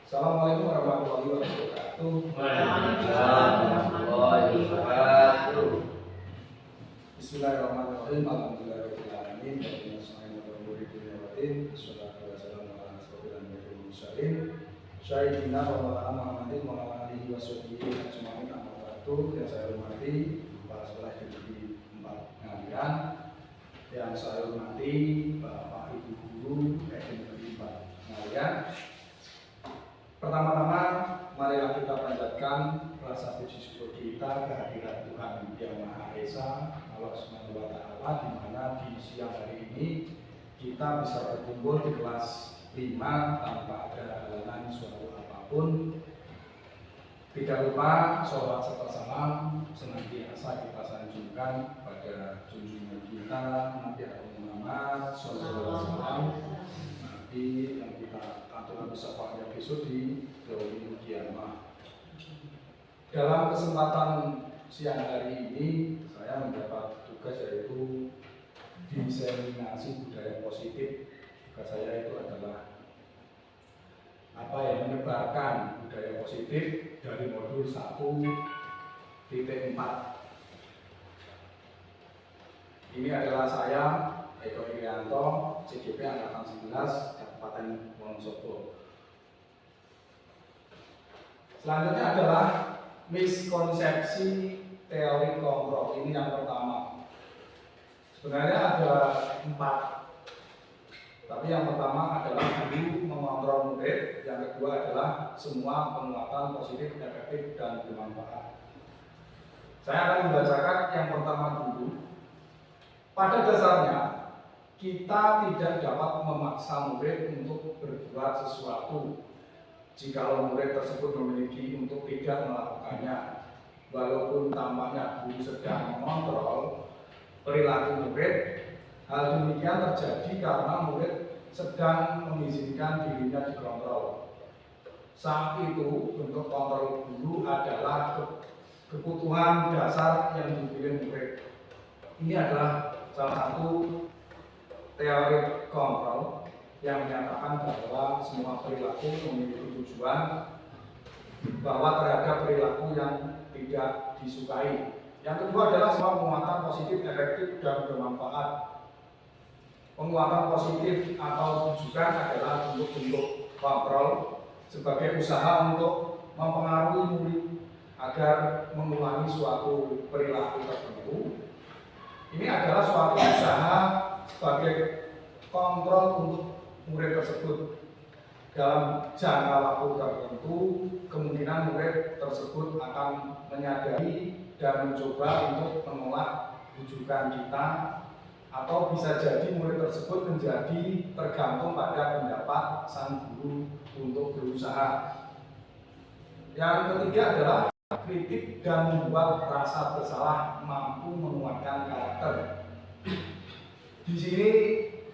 Assalamualaikum warahmatullahi wabarakatuh. Waalaikumsalam warahmatullahi wabarakatuh. Bismillahirrahmanirrahim. Alhamdulillahirabbil alamin. Sayyidina wa Muhammadin wa ala alihi wa sahbihi ajmain. Amma ba'du. Yang saya hormati para sekolah di 4 pengadilan, yang saya hormati Bapak Ibu guru di 4 pengadilan. Pertama-tama, marilah kita panjatkan rasa puji syukur kita kehadirat Tuhan Yang Maha Esa, Allah Subhanahu wa Ta'ala, di mana di siang hari ini kita bisa berkumpul di kelas 5 tanpa ada halangan suatu apapun. Tidak lupa sholawat serta salam senantiasa kita sanjungkan pada junjungan kita Nabi Muhammad SAW, Nabi yang kita atur syafaatnya besok di yaumil qiyamah. Dalam kesempatan siang hari ini saya mendapat tugas yaitu diseminasi budaya positif. Tugas saya itu adalah menyebarkan budaya positif dari modul 1.4. Ini adalah saya, Eko Irianto, CGP Angkatan 11 Kabupaten Wonosobo. Selanjutnya adalah miskonsepsi teori kontrol. Ini yang pertama. Sebenarnya ada 4. Tapi yang pertama adalah guru mengontrol murid, yang kedua adalah semua penguatan positif, efektif, dan bermanfaat. Saya akan membacakan yang pertama dulu. Pada dasarnya, kita tidak dapat memaksa murid untuk berbuat sesuatu jika murid tersebut memiliki untuk tidak melakukannya. Walaupun tampaknya guru sedang mengontrol perilaku murid, hal demikian terjadi karena murid sedang mengizinkan dirinya dikontrol. Saat itu, bentuk kontrol guru adalah kebutuhan dasar yang dipilih murid. Ini adalah salah satu teori kontrol yang menyatakan bahwa semua perilaku memiliki tujuan, bahwa terhadap perilaku yang tidak disukai. Yang kedua adalah semua penguatan positif, efektif, dan bermanfaat. Penguatan positif atau tujuan adalah bentuk-bentuk kontrol sebagai usaha untuk mempengaruhi murid agar mengulangi suatu perilaku tertentu. Ini adalah suatu usaha sebagai kontrol untuk murid tersebut. Dalam jangka waktu tertentu, kemungkinan murid tersebut akan menyadari dan mencoba untuk menolak rujukan kita, atau bisa jadi murid tersebut menjadi tergantung pada pendapat sang guru untuk berusaha. Yang ketiga adalah kritik dan membuat rasa bersalah mampu menguatkan karakter. Di sini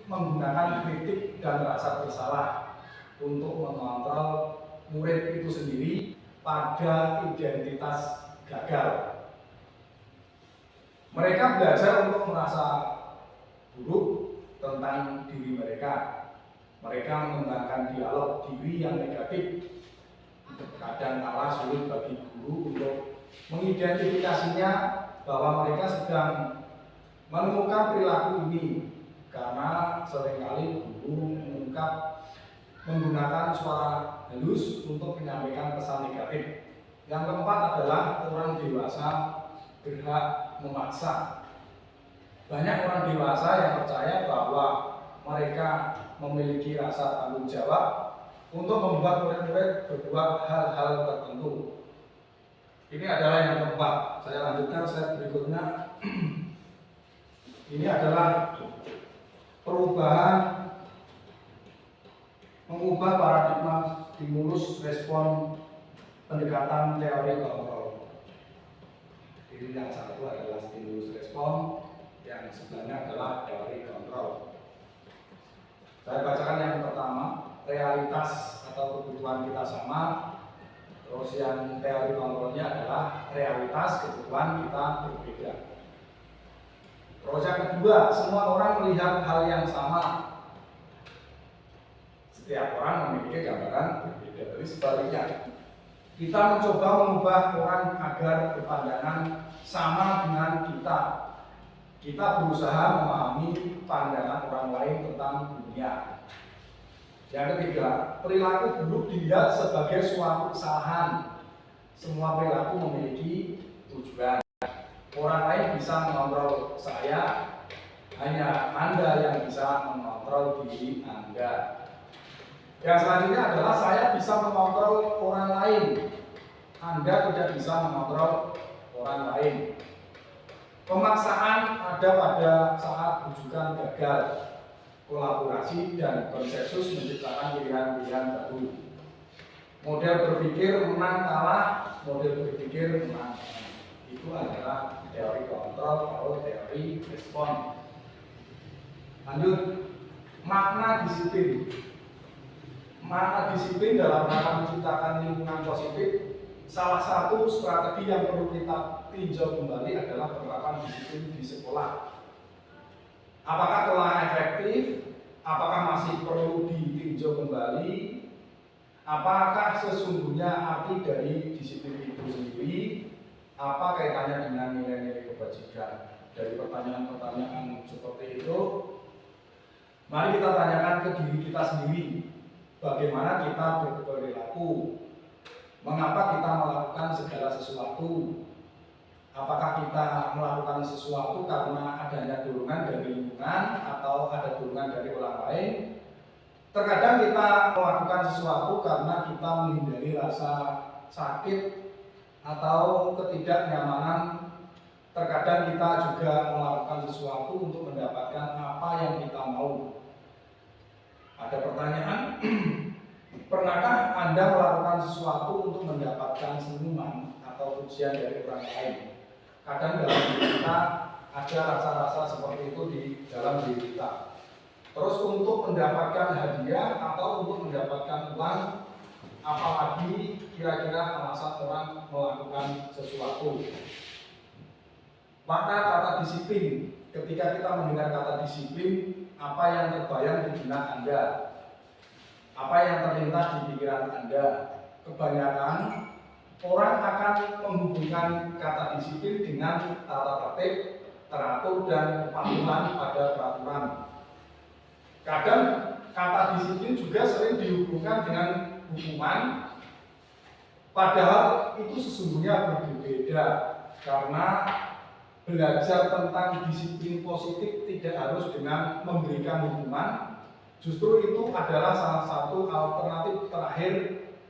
menggunakan kritik dan rasa bersalah untuk mengontrol murid itu sendiri pada identitas gagal. Mereka belajar untuk merasa buruk tentang diri mereka. Mereka mengembangkan dialog diri yang negatif. Kadang kala sulit bagi guru untuk mengidentifikasinya bahwa mereka sedang menemukan perilaku ini, karena seringkali guru menggunakan suara halus untuk menyampaikan pesan negatif. Yang keempat adalah orang dewasa berhak memaksa. Banyak orang dewasa yang percaya bahwa mereka memiliki rasa tanggung jawab untuk membuat murid-murid berbuat hal-hal tertentu. Ini adalah yang keempat. Saya lanjutkan slide berikutnya. Ini adalah perubahan mengubah paradigma stimulus respon pendekatan teori kontrol. Jadi yang satu adalah stimulus respon, yang sebelahnya adalah teori kontrol. Saya bacakan yang pertama, realitas atau kebutuhan kita sama. Terus yang teori kontrolnya adalah realitas kebutuhan kita berbeda. Terus yang kedua, semua orang melihat hal yang sama. Setiap orang memiliki gambaran berbeda. Jadi sebaliknya, kita mencoba mengubah orang agar berpandangan sama dengan kita. Kita berusaha memahami pandangan orang lain tentang dunia. Yang ketiga, perilaku buruk dilihat sebagai suatu kesalahan. Semua perilaku memiliki tujuan. Orang lain bisa mengontrol saya, hanya Anda yang bisa mengontrol diri Anda. Yang selanjutnya adalah saya bisa mengontrol orang lain, Anda tidak bisa mengontrol orang lain. Pemaksaan ada pada saat rujukan gagal. Kolaborasi dan konsensus menciptakan pilihan-pilihan baru. Model berpikir menang kalah, model berpikir menang. Itu adalah teori kontrol atau teori respon. Lanjut, makna disiplin. Makna disiplin dalam rangka menciptakan lingkungan positif. Salah satu strategi yang perlu kita tinjau kembali adalah penerapan disiplin di sekolah. Apakah telah efektif? Apakah masih perlu ditinjau kembali? Apakah sesungguhnya arti dari disiplin itu sendiri? Apa kaitannya dengan nilai-nilai kebajikan? Dari pertanyaan-pertanyaan seperti itu, mari kita tanyakan ke diri kita sendiri. Bagaimana kita berperilaku? Mengapa kita melakukan segala sesuatu? Apakah kita melakukan sesuatu karena adanya dorongan dari lingkungan atau ada dorongan dari orang lain? Terkadang kita melakukan sesuatu karena kita menghindari rasa sakit atau ketidaknyamanan. Terkadang kita juga melakukan sesuatu untuk mendapatkan apa yang kita mau. Ada pertanyaan, pernahkah Anda melakukan sesuatu untuk mendapatkan senyuman atau pujian dari orang lain? Kadang dalam diri kita ada rasa-rasa seperti itu di dalam diri kita. Terus untuk mendapatkan hadiah atau untuk mendapatkan uang, apalagi kira-kira alasan orang melakukan sesuatu. Maka kata disiplin, ketika kita mendengar kata disiplin, apa yang terbayang di benak Anda? Apa yang terlintas di pikiran Anda? Kebanyakan orang akan menghubungkan kata disiplin dengan tata tertib, teratur, dan kepatuhan pada peraturan. Kadang kata disiplin juga sering dihubungkan dengan hukuman, padahal itu sesungguhnya berbeda, karena belajar tentang disiplin positif tidak harus dengan memberikan hukuman. Justru itu adalah salah satu alternatif terakhir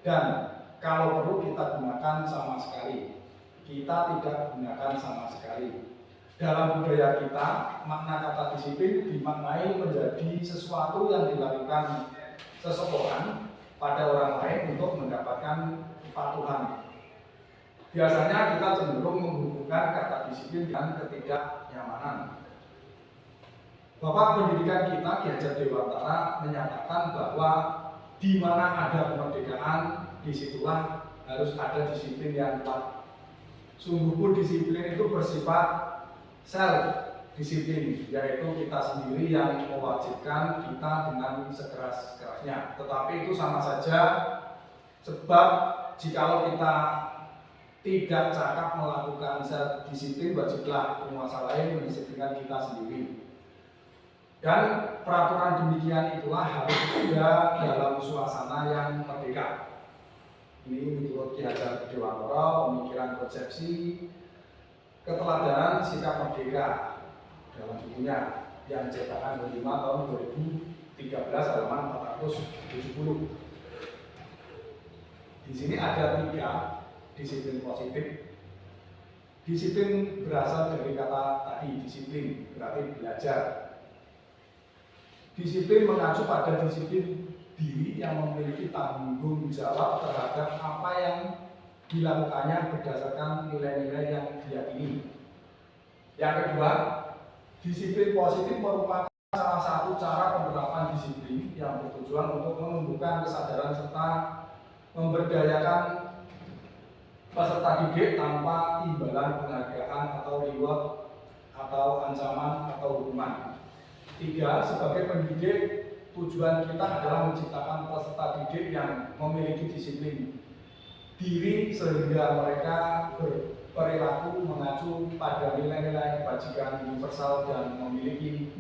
dan kalau perlu kita gunakan sama sekali. Kita tidak gunakan sama sekali. Dalam budaya kita, makna kata disiplin dimaknai menjadi sesuatu yang dilakukan seseorang pada orang lain untuk mendapatkan kepatuhan. Biasanya kita cenderung menghubungkan kata disiplin dengan ketidaknyamanan. Bapak pendidikan kita Ki Hajar Dewantara menyatakan bahwa di mana ada kemerdekaan, disitulah harus ada disiplin yang kuat. Sungguh pun disiplin itu bersifat self disiplin, yaitu kita sendiri yang mewajibkan kita dengan sekeras-kerasnya. Tetapi itu sama saja, sebab jikalau kita tidak cakap melakukan self disiplin, wajiblah penguasa lain mendisiplinkan kita sendiri. Dan peraturan demikian itulah harus ada dalam suasana yang merdeka. Ini menurut Ki Hajar Dewantara, pemikiran konsepsi keteladanan sikap merdeka dalam bukunya yang cetakan kelima tahun 2013 halaman 470. Di sini ada 3 disiplin positif. Disiplin berasal dari kata tadi, disiplin berarti belajar. Disiplin mengacu pada disiplin diri yang memiliki tanggung jawab terhadap apa yang dilakukannya berdasarkan nilai-nilai yang diyakini. Yang kedua, disiplin positif merupakan salah satu cara penerapan disiplin yang bertujuan untuk menumbuhkan kesadaran serta memberdayakan peserta didik tanpa imbalan penghargaan atau reward atau ancaman atau hukuman. 3, sebagai pendidik tujuan kita adalah menciptakan peserta didik yang memiliki disiplin diri sehingga mereka berperilaku mengacu pada nilai-nilai kebajikan universal dan memiliki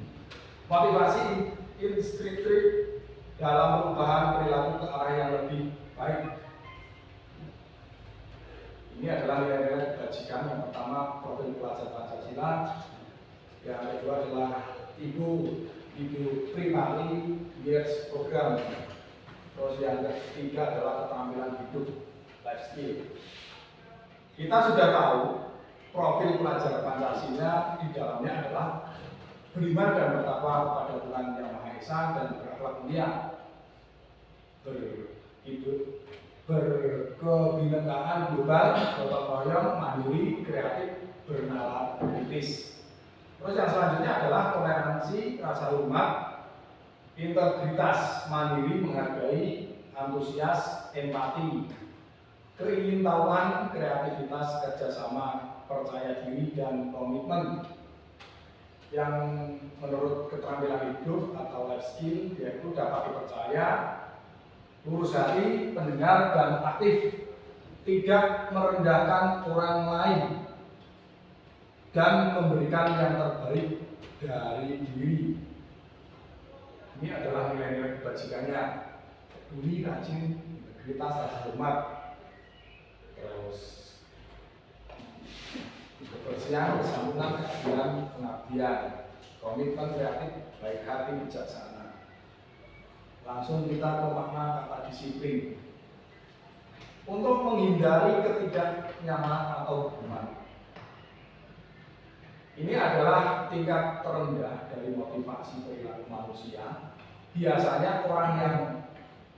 motivasi intrinsik dalam perubahan perilaku ke arah yang lebih baik. Ini adalah nilai-nilai kebajikan. Yang pertama, profil pelajar Pancasila. Yang kedua adalah Ibu Primary Years Program. Terus yang ketiga adalah keterampilan hidup, life skill. Kita sudah tahu profil pelajar Pancasila di dalamnya adalah beriman dan bertakwa kepada Tuhan Yang Maha Esa dan berakhlak mulia, berkebinekaan global, gotong royong, mandiri, kreatif, bernalar kritis. Terus yang selanjutnya adalah toleransi, rasa hormat, integritas, mandiri, menghargai, antusias, empati, keingintahuan, kreativitas, kerjasama, percaya diri, dan komitmen. Yang menurut keterampilan hidup atau life skill yaitu dapat dipercaya, lurus hati, pendengar, dan aktif, tidak merendahkan orang lain, dan memberikan yang terbaik dari diri. Ini adalah nilai-nilai kebajikannya: peduli, rajin, integritas, rasa hormat, terus kebersihan, kesantunan, keadilan, pengabdian, komitmen, kreatif, baik hati, bijaksana. Langsung kita ke makna kata disiplin. Untuk menghindari ketidaknyamanan atau hukuman. Ini adalah tingkat terendah dari motivasi perilaku manusia. Biasanya orang yang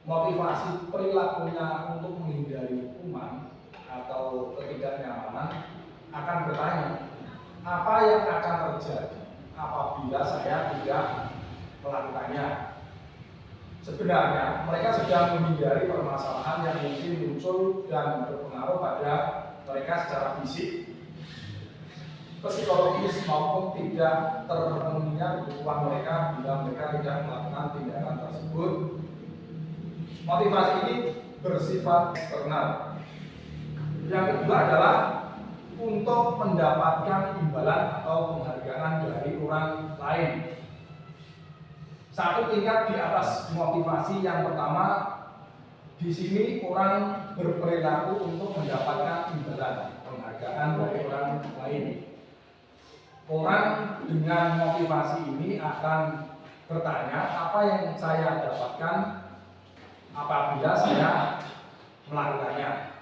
motivasi perilakunya untuk menghindari hukuman atau ketidaknyamanan akan bertanya, apa yang akan terjadi apabila saya tidak melakukannya? Sebenarnya mereka sedang menghindari permasalahan yang mungkin muncul dan berpengaruh pada mereka secara fisik, psikologis, maupun tidak terpenuhinya kebutuhan mereka bila mereka tidak melakukan tindakan tersebut. Motivasi ini bersifat eksternal. Yang kedua adalah untuk mendapatkan imbalan atau penghargaan dari orang lain. Satu tingkat di atas motivasi yang pertama, di sini orang berperilaku untuk mendapatkan imbalan, penghargaan dari orang lain. Orang dengan motivasi ini akan bertanya, apa yang saya dapatkan apabila saya melakukannya.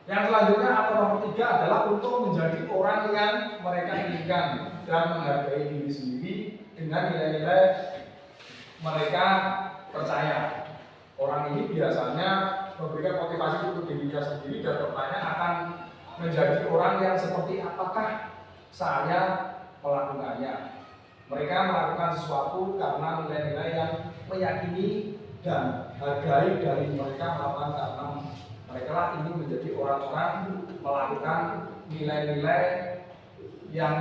Yang selanjutnya atau nomor 3 adalah untuk menjadi orang yang mereka inginkan dan menghargai diri sendiri dengan nilai-nilai mereka percaya. Orang ini biasanya memberikan motivasi untuk dirinya sendiri dan bertanya akan menjadi orang yang seperti apakah saya melakukannya. Mereka melakukan sesuatu karena nilai-nilai yang meyakini dan hargai dari mereka melakukan karena mereka lah ingin menjadi orang-orang melakukan nilai-nilai yang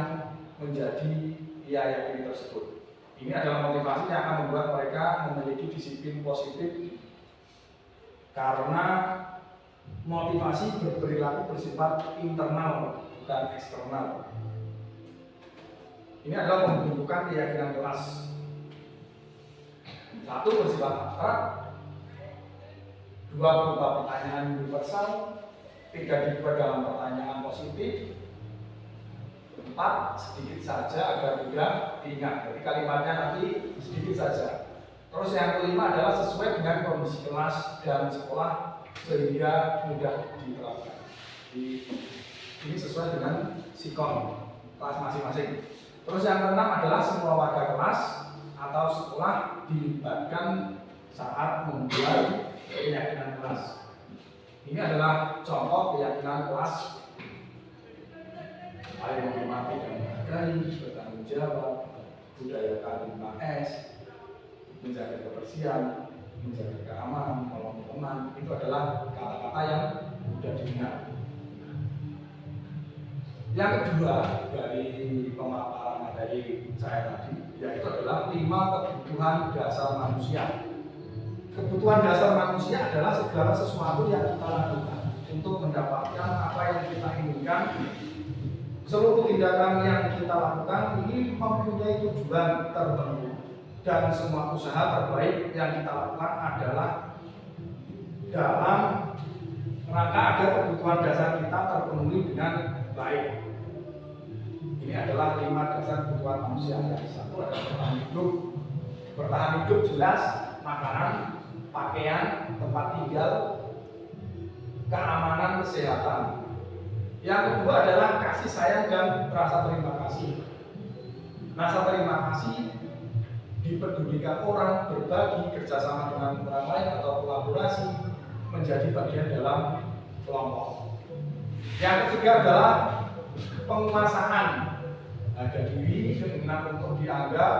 menjadi ia yakini tersebut. Ini adalah motivasi yang akan membuat mereka memiliki disiplin positif karena motivasi berperilaku bersifat internal bukan eksternal. Ini adalah pembentukan keyakinan kelas. Satu bersifat abstrak, dua berupa pertanyaan universal, tiga dibuat dalam pertanyaan positif, empat sedikit saja agar mudah diingat. Jadi kalimatnya nanti sedikit saja. Terus yang kelima adalah sesuai dengan kondisi kelas dan sekolah sehingga mudah diterapkan. Ini sesuai dengan sikon kelas masing-masing. Terus yang keenam adalah semua warga kelas atau sekolah dilibatkan saat membuat keyakinan kelas. Ini adalah contoh keyakinan kelas: saling menghormati dan menghargai, bertanggung jawab, budayakan 5S, menjaga kebersihan, menjaga keamanan, menolong teman. Itu adalah kata-kata yang mudah diingat. Yang kedua dari pemaparan dari saya tadi yaitu adalah 5 kebutuhan dasar manusia. Kebutuhan dasar manusia adalah segala sesuatu yang kita lakukan untuk mendapatkan apa yang kita inginkan. Seluruh tindakan yang kita lakukan ini mempunyai tujuan tertentu, dan semua usaha terbaik yang kita lakukan adalah dalam rangka agar kebutuhan dasar kita terpenuhi dengan baik. Ini adalah 5 dasar kebutuhan manusia. Yang satu adalah bertahan hidup. Bertahan hidup jelas makanan, pakaian, tempat tinggal, keamanan, kesehatan. Yang kedua adalah kasih sayang dan rasa terima kasih. Rasa terima kasih, dipedulikan orang, berbagi, kerjasama dengan orang lain atau kolaborasi, menjadi bagian dalam kelompok. Yang ketiga adalah penguasaan harga diri, keinginan untuk dianggap,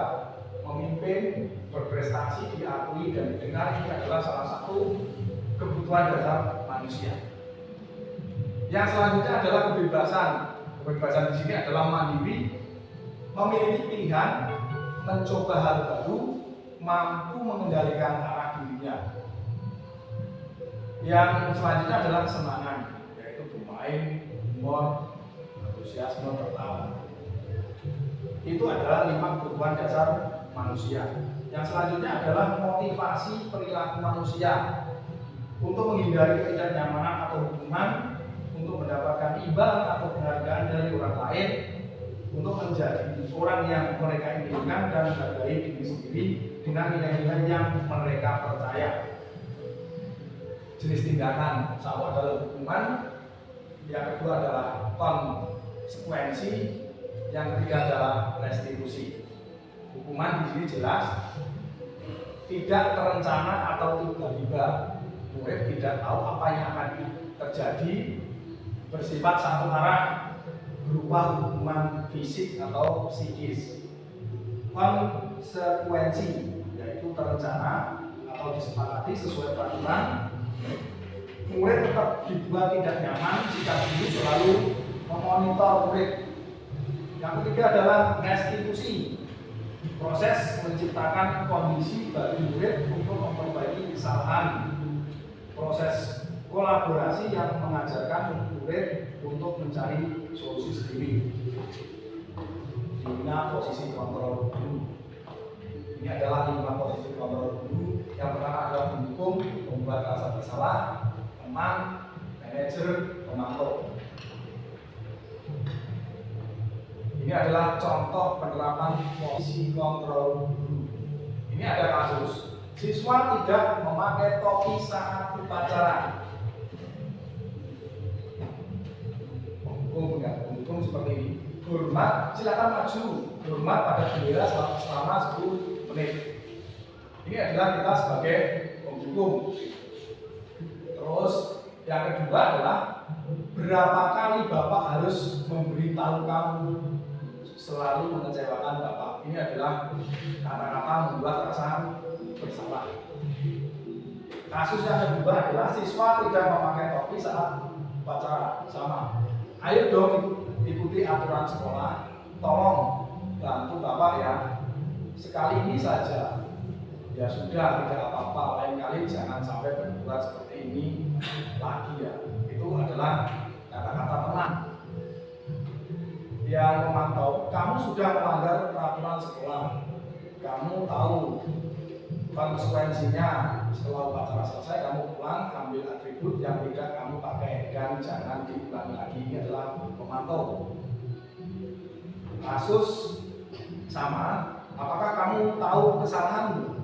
memimpin, berprestasi, diakui dan didengar. Ini adalah salah satu kebutuhan dasar manusia. Yang selanjutnya adalah kebebasan. Kebebasan di sini adalah mandiri, memiliki pilihan, mencoba hal baru, mampu mengendalikan arah dirinya. Yang selanjutnya adalah kesenangan, yaitu bermain, humor, antusiasme, tertawa. Itu adalah 5 kebutuhan dasar manusia. Yang selanjutnya adalah motivasi perilaku manusia untuk menghindari ketidaknyamanan atau hubungan, untuk mendapatkan imbalan atau penghargaan dari orang lain, untuk menjadi orang yang mereka inginkan dan menghargai diri sendiri dengan nilai-nilai yang mereka percaya. Jenis tindakan satu adalah hukuman, yang kedua adalah konsekuensi, yang ketiga adalah restitusi. Hukuman di sini jelas tidak terencana atau tiba-tiba. Murid tidak tahu apa yang akan terjadi, bersifat satu arah, berupa hukuman fisik atau psikis. Konsekuensi yaitu terencana atau disepakati sesuai peraturan. Murid tetap dibuat tidak nyaman jika guru selalu memonitor murid. Yang ketiga adalah restitusi, proses menciptakan kondisi bagi murid untuk memperbaiki kesalahan. Proses kolaborasi yang mengajarkan murid untuk mencari solusi sendiri. Ini posisi kontrol guru. Ini adalah 5 posisi kontrol guru. Yang pertama adalah mendukung, membuat rasa bersalah, teman, manajer, pemantau. Ini adalah contoh penerapan posisi kontrol guru. Ini ada kasus siswa tidak memakai topi saat upacara. Hukum seperti ini. Hormat, silakan maju. Hormat pada bendera selama 10 menit. Ini adalah kita sebagai penghukum. Terus yang kedua adalah berapa kali Bapak harus memberitahu kamu selalu mengecewakan Bapak. Ini adalah kata-kata membuat rasa bersalah. Kasus yang kedua adalah siswa tidak memakai topi saat upacara. Sama. Ayo dong ikuti aturan sekolah. Tolong bantu Bapak ya. Sekali ini saja. Ya sudah, tidak apa-apa. Lain kali jangan sampai berbuat seperti ini lagi ya. Itu adalah kata-kata teman. Yang memantau, kamu sudah melanggar peraturan sekolah. Kamu tahu konsekuensinya. Setelah upacara selesai, kamu pulang ambil atribut yang tidak kamu pakai dan jangan diulangi lagi. Ini adalah pemantau. Kasus sama. Apakah kamu tahu kesalahanmu?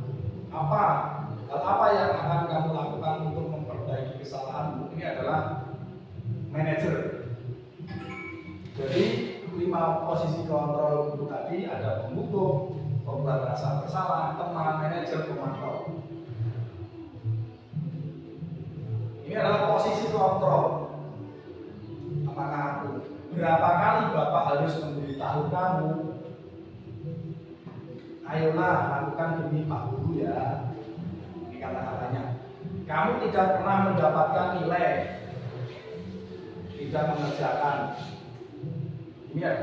Hal apa yang akan kamu lakukan untuk memperbaiki kesalahanmu? Ini adalah manajer. Jadi 5 posisi kontrol guru tadi ada pembutuh, pembuat rasa bersalah, teman, manajer, pemantau. Ini adalah posisi kontrol. Apakah aku? Berapa kali Bapak harus memberitahu kamu? Ayolah lakukan demi Pak Guru ya. Ini kata-katanya. Kamu tidak pernah mendapatkan nilai, tidak mengerjakan. Ini ya.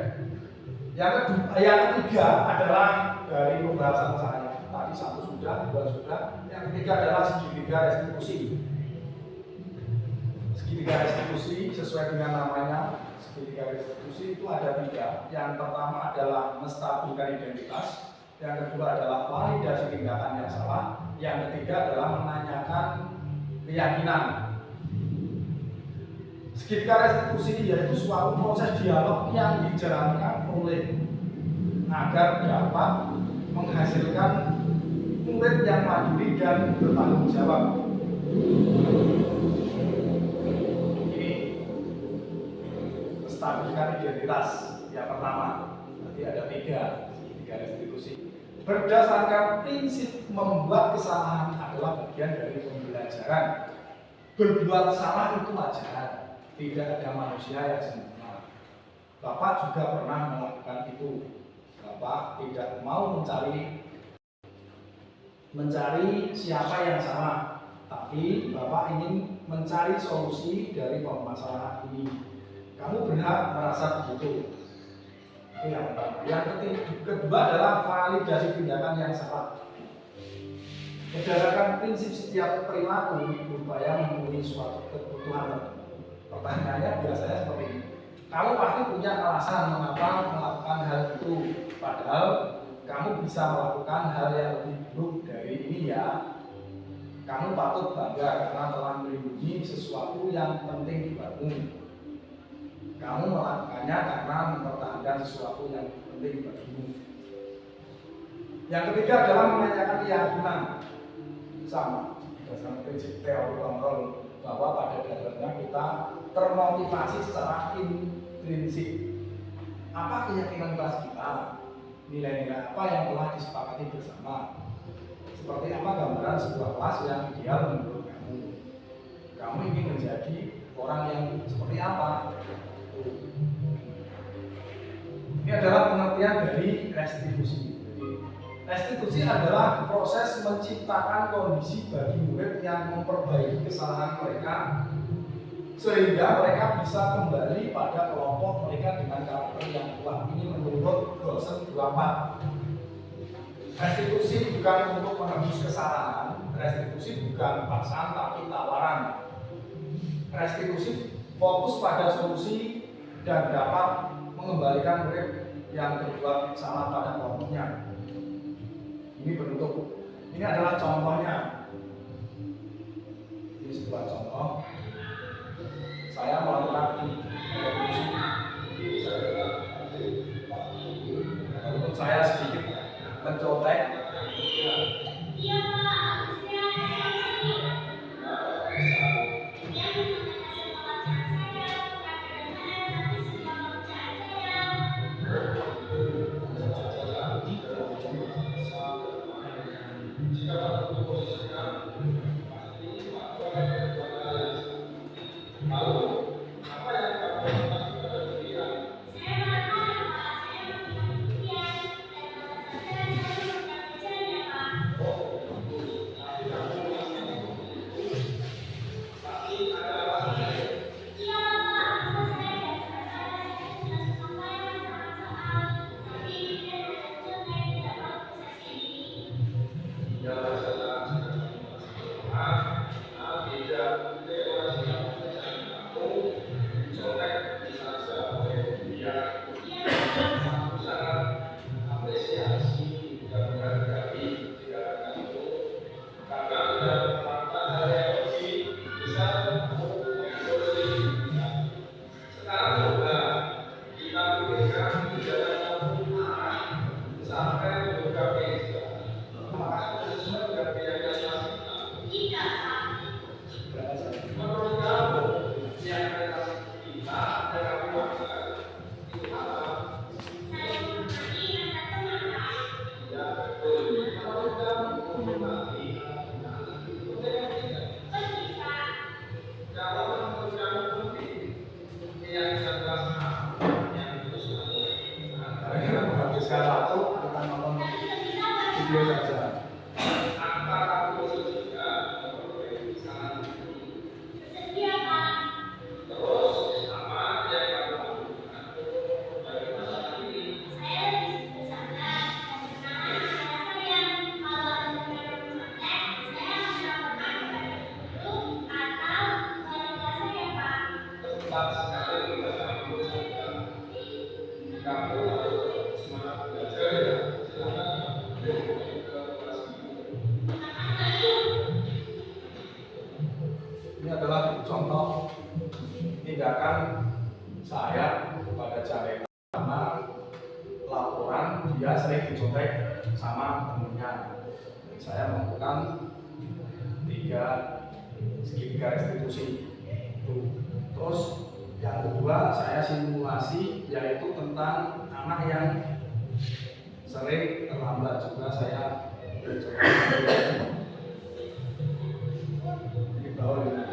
Yang ketiga adalah dari pembahasan saya. Tadi satu sudah, dua sudah. Yang ketiga adalah segitiga restitusi. Segitiga restitusi sesuai dengan namanya, segitiga restitusi itu ada tiga. Yang pertama adalah menstabilkan identitas, yang kedua adalah validasi tindakan yang salah, yang ketiga adalah menanyakan keyakinan. Segitiga restitusi yaitu suatu proses dialog yang dijalankan oleh agar dapat menghasilkan murid yang mandiri dan bertanggung jawab. Ini menstabilkan identitas yang pertama. Berarti ada tiga restitusi. Berdasarkan prinsip membuat kesalahan adalah bagian dari pembelajaran. Berbuat salah itu wajar. Tidak ada manusia yang sempurna. Bapak juga pernah melakukan itu. Bapak tidak mau mencari siapa yang salah, tapi Bapak ingin mencari solusi dari permasalahan ini. Kamu berhak merasa begitu. Itu yang pertama. Yang kedua adalah validasi tindakan yang salah. Berdasarkan prinsip setiap perilaku berupaya memenuhi suatu kebutuhan. Pertanyaannya biasanya seperti ini. Kamu pasti punya alasan mengapa melakukan hal itu, padahal kamu bisa melakukan hal yang lebih buruk dari ini ya. Kamu patut bangga karena telah melindungi sesuatu yang penting bagimu. Kamu melakukannya karena mempertahankan sesuatu yang penting bagimu. Yang ketiga adalah menanyakan keyakinan. Sama, berdasarkan prinsip teori kontrol bahwa pada dasarnya kita termotivasi secara intrinsik. Apa keyakinan kelas kita? Nilai-nilai apa yang telah disepakati bersama? Seperti apa gambaran sebuah kelas yang ideal menurut kamu? Kamu ingin menjadi orang yang seperti apa? Ini adalah pengertian dari restitusi. Restitusi adalah proses menciptakan kondisi bagi murid yang memperbaiki kesalahan mereka sehingga mereka bisa kembali pada kelompok mereka dengan karakter yang kuat. Ini menurut dosen 24. Restitusi bukan untuk menebus kesalahan, restitusi bukan paksaan tapi tawaran. Restitusi fokus pada solusi dan dapat mengembalikan murid yang berbuat salah pada kelompoknya. Ini bentuk, ini adalah contohnya. Ini sebuah contoh. Saya melakukan restitusi. Untuk saya sedikit mencontek. Ini adalah contoh tindakan saya kepada Jalena karena laporan dia sering dicontek sama temennya. Saya melakukan segitiga restitusi. Terus yang kedua saya simulasi, yaitu tentang anak yang sering terlambat juga saya coba. Di bawah ini.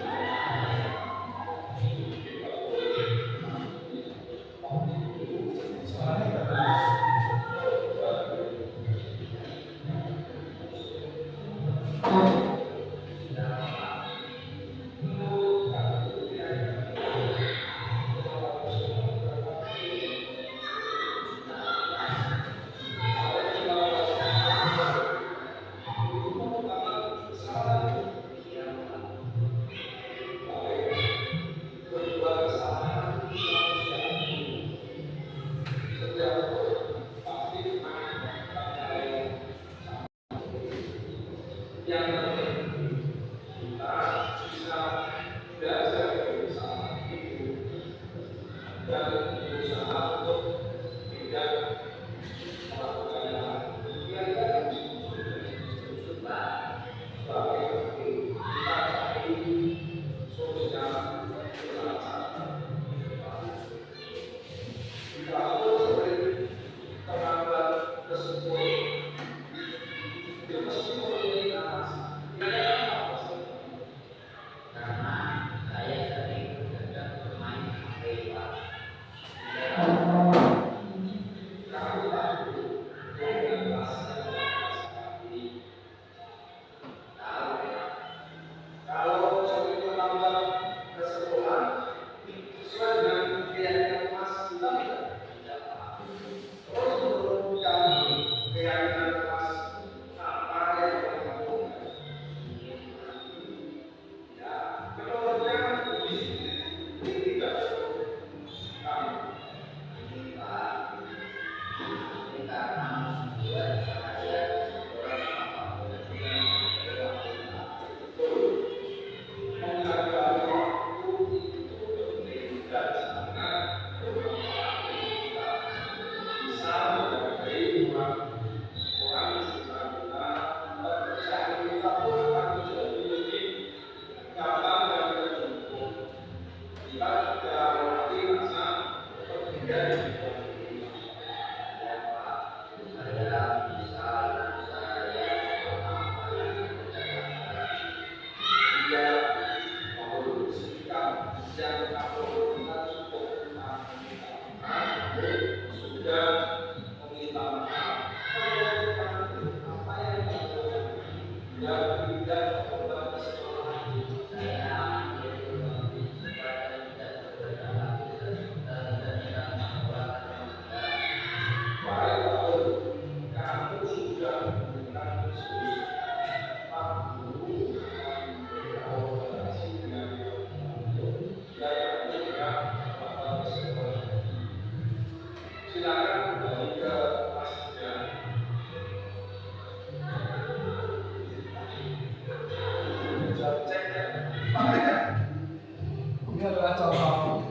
Ini adalah contoh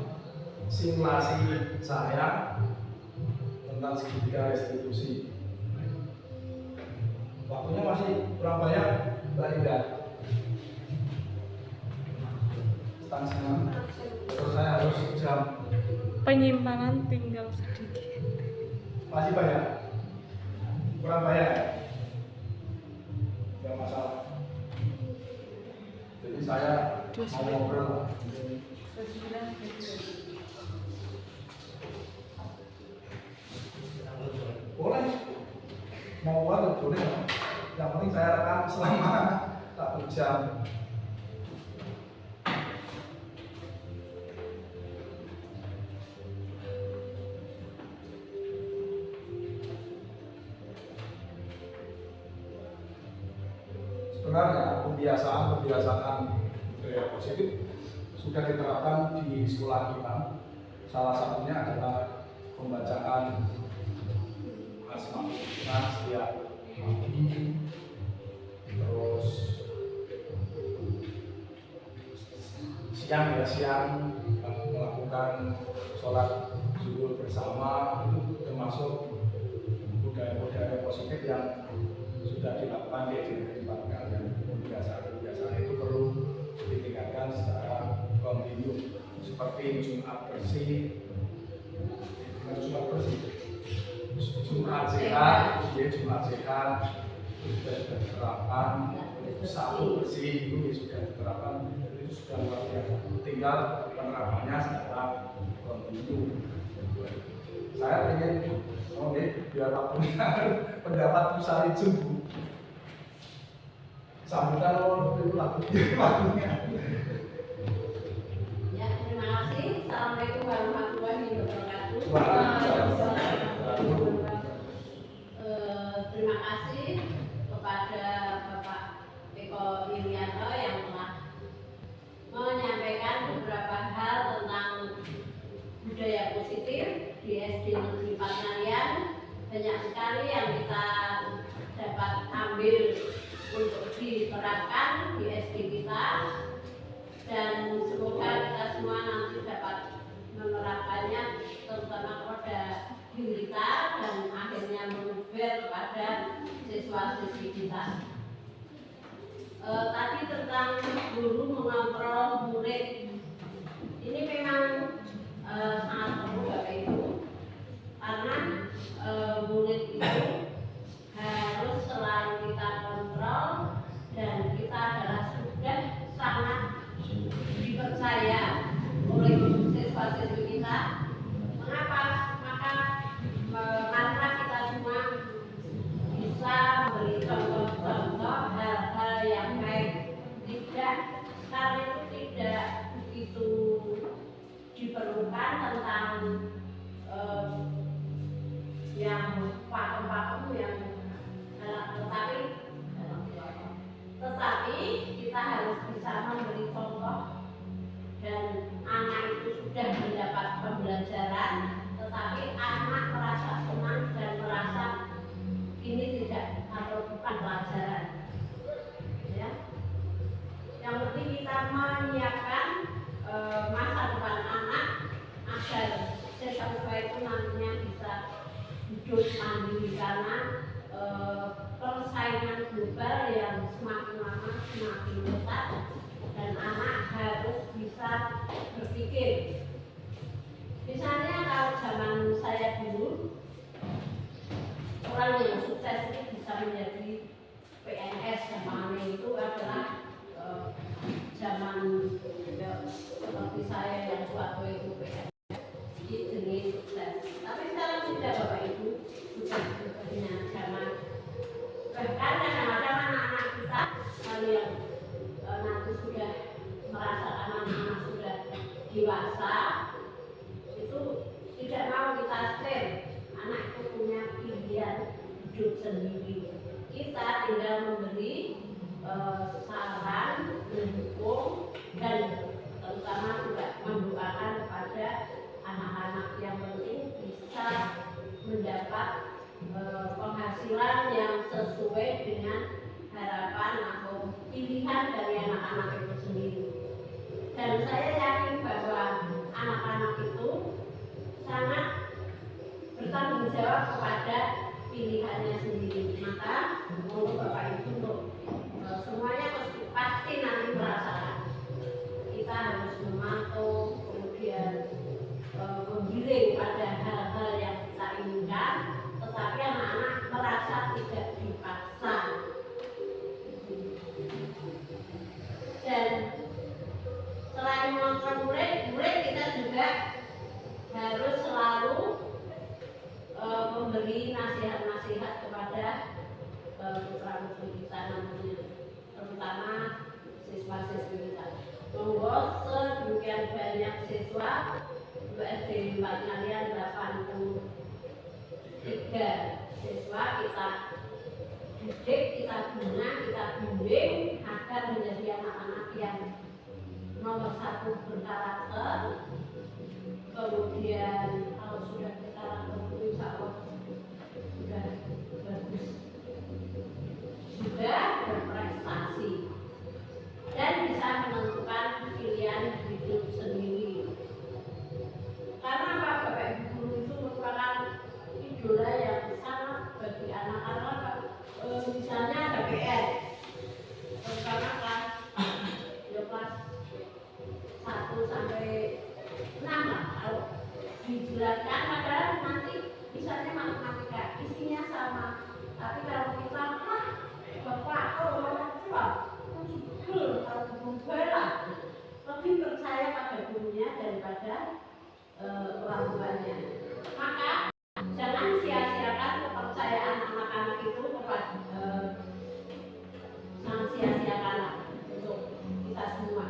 simulasi saya tentang segitiga restitusi. Waktunya masih kurang banyak, Mbak Linda. Terus saya harus jam. Penyimpanan tinggal sedikit. Masih banyak? Kurang banyak? Tidak masalah. Jadi saya mau ngobrol. Boleh. Mau buat boleh. Yang penting saya rekam selama 1 jam. Sebenarnya kebiasaan budaya positif sudah diterapkan di sekolah kita. Salah satunya adalah pembacaan Asmaul Husna setiap pagi, terus siang melakukan sholat zuhur bersama. Itu termasuk budaya-budaya positif yang sudah dilakukan di tempat kalian. Kebiasaan-kebiasaan itu perlu ditingkatkan secara kontinu, seperti Jumat bersih, Jumat sehat, Jumat sehat itu sudah diterapkan. Sabtu bersih itu sudah diterapkan, itu sudah luar biasa. Tinggal penerapannya secara kontinu. Saya ingin biar waktunya pendapat Pusari Jumbu. Sambutan itu waktunya. Ya, terima kasih. Assalamualaikum warahmatullahi wabarakatuh. Terima kasih kepada Bapak Eko Irianto yang telah menyampaikan beberapa hal tentang budaya positif di SD Negeri Pangarian. Banyak sekali yang kita dapat ambil untuk diterapkan di SD kita, dan semoga kita semua nanti dapat menerapkannya terutama kepada diri kita dan akhirnya menyebar kepada siswa-siswi kita. Tadi tentang guru mengontrol murid, ini memang sangat perlu Bapak Ibu, karena murid itu harus selalu kita kontrol dan kita adalah sudah sangat dipercaya oleh siswa-siswi kita. Mengapa? Karena kita semua bisa memberi contoh-contoh hal-hal yang baik. Sekarang itu tidak begitu diperlukan tentang yang pakem-pakem yang tetapi kita harus bisa memberi contoh, dan anak itu sudah mendapat pembelajaran, tetapi anak merasa senang dan merasa ini tidak atau bukan pelajaran. Ya. Yang penting kita menyiapkan masa depan anak agar siswa itu nantinya bisa hidup mandiri, karena persaingan global yang semakin lama semakin ketat, dan anak harus bisa berpikir. Misalnya kalau zaman saya dulu, orang yang sukses itu bisa menjadi PNS, zaman itu adalah zaman seperti saya yang suatu itu PNS, jadi jenis sukses. Tapi sekarang tidak Bapak Ibu, sudah punya zaman. Bahkan kadang-kadang anak-anak kita yang nanti sudah merasakan anak-anak sudah dewasa, itu tidak mau kita share. Anak itu punya pilihan hidup sendiri. Kita tinggal memberi saran, mendukung, dan terutama juga mendoakan kepada anak-anak yang penting bisa mendapat penghasilan yang sesuai dengan harapan atau pilihan dari anak-anak itu sendiri. Dan saya yakin bahwa anak-anak itu sangat bertanggung jawab kepada pilihannya sendiri. Maka untuk Bapak Ibu, untuk semuanya pasti nanti merasakan kita harus memantau, kemudian memilih pada hal-hal yang kita inginkan, tetapi anak-anak merasa tidak dipaksa. Dan selain mengontrol murid kita juga harus selalu memberi nasihat-nasihat kepada putra-putri kita nantinya, terutama siswa-siswi kita. Monggo sedemikian banyak siswa untuk SD Pangarian 83 siswa kita didik, kita bina, kita bimbing agar menjadi anak-anak yang nomor 1 berkarakter, kemudian kalau sudah berkarakter itu insya Allah sudah bagus, sudah berprestasi dan bisa menentukan pilihan hidup sendiri. Karena apa, Bapak Ibu guru itu merupakan idola yang sangat bagi anak-anak. Misalnya ada PR, terutama kelas 1 sampai 6 lah, kalau dijelaskan padahal nanti misalnya matematika isinya sama, tapi kalau kita bapak orang tua betul kalau berubah lah, lebih percaya pada gurunya daripada orang tuanya. Maka jangan sia-siakan kepercayaan anak-anak itu kepada jangan sia-siakanlah untuk kita semua.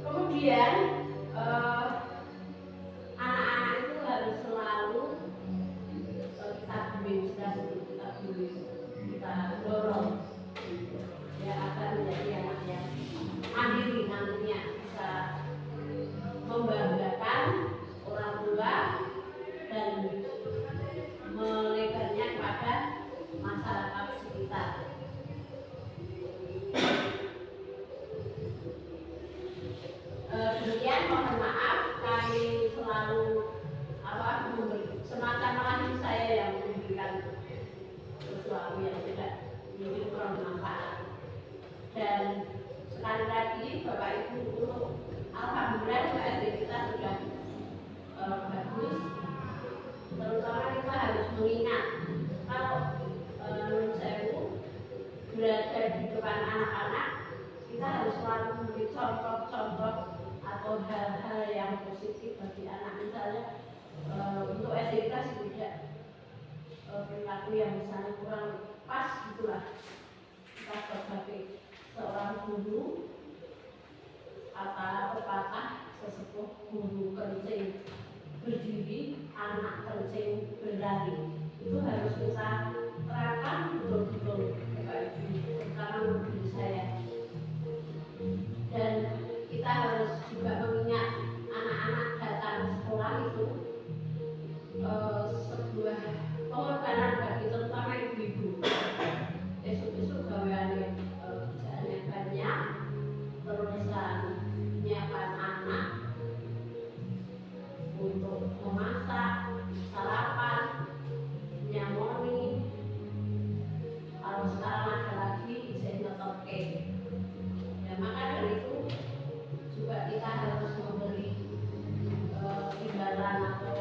Kemudian anak-anak itu harus selalu kita bimbing, kita dorong ya agar menjadi anak yang mandiri, nantinya bisa membanggakan orang tua dan melebarnya kepada masyarakat sekitar. Demikian, mohon maaf kami selalu memberi semacam ahli saya yang memberikan sesuatu yang tidak mungkin kurang bermanfaat. Dan sekali lagi Bapak Ibu untuk alhamdulillah SD kita sudah bagus. Terutama kita harus mengingat kalau menurut saya berada di depan anak-anak, kita harus selalu memberi contoh-contoh atau hal-hal yang positif bagi anak. Misalnya untuk SD kita sih tidak perilaku yang misalnya kurang pas gitulah. Kita sebagai seorang guru kata pepatah sesepuh, guru kencing berdiri, anak kencing berlari, itu harus kita terapkan betul-betul Bapak Ibu, terutama untuk diri saya. Dan kita harus juga mengingat anak-anak datang sekolah itu sebuah pengorbanan bagi terutama ibu-ibu. Esok-esok gaweane kerjaannya banyak, terusan menyiapkan anak untuk memasak, sarapan, nyamoni. Kalau sekarang ada lagi bisa ngetopke. Ya maka dari itu juga kita harus memberi imbalan atau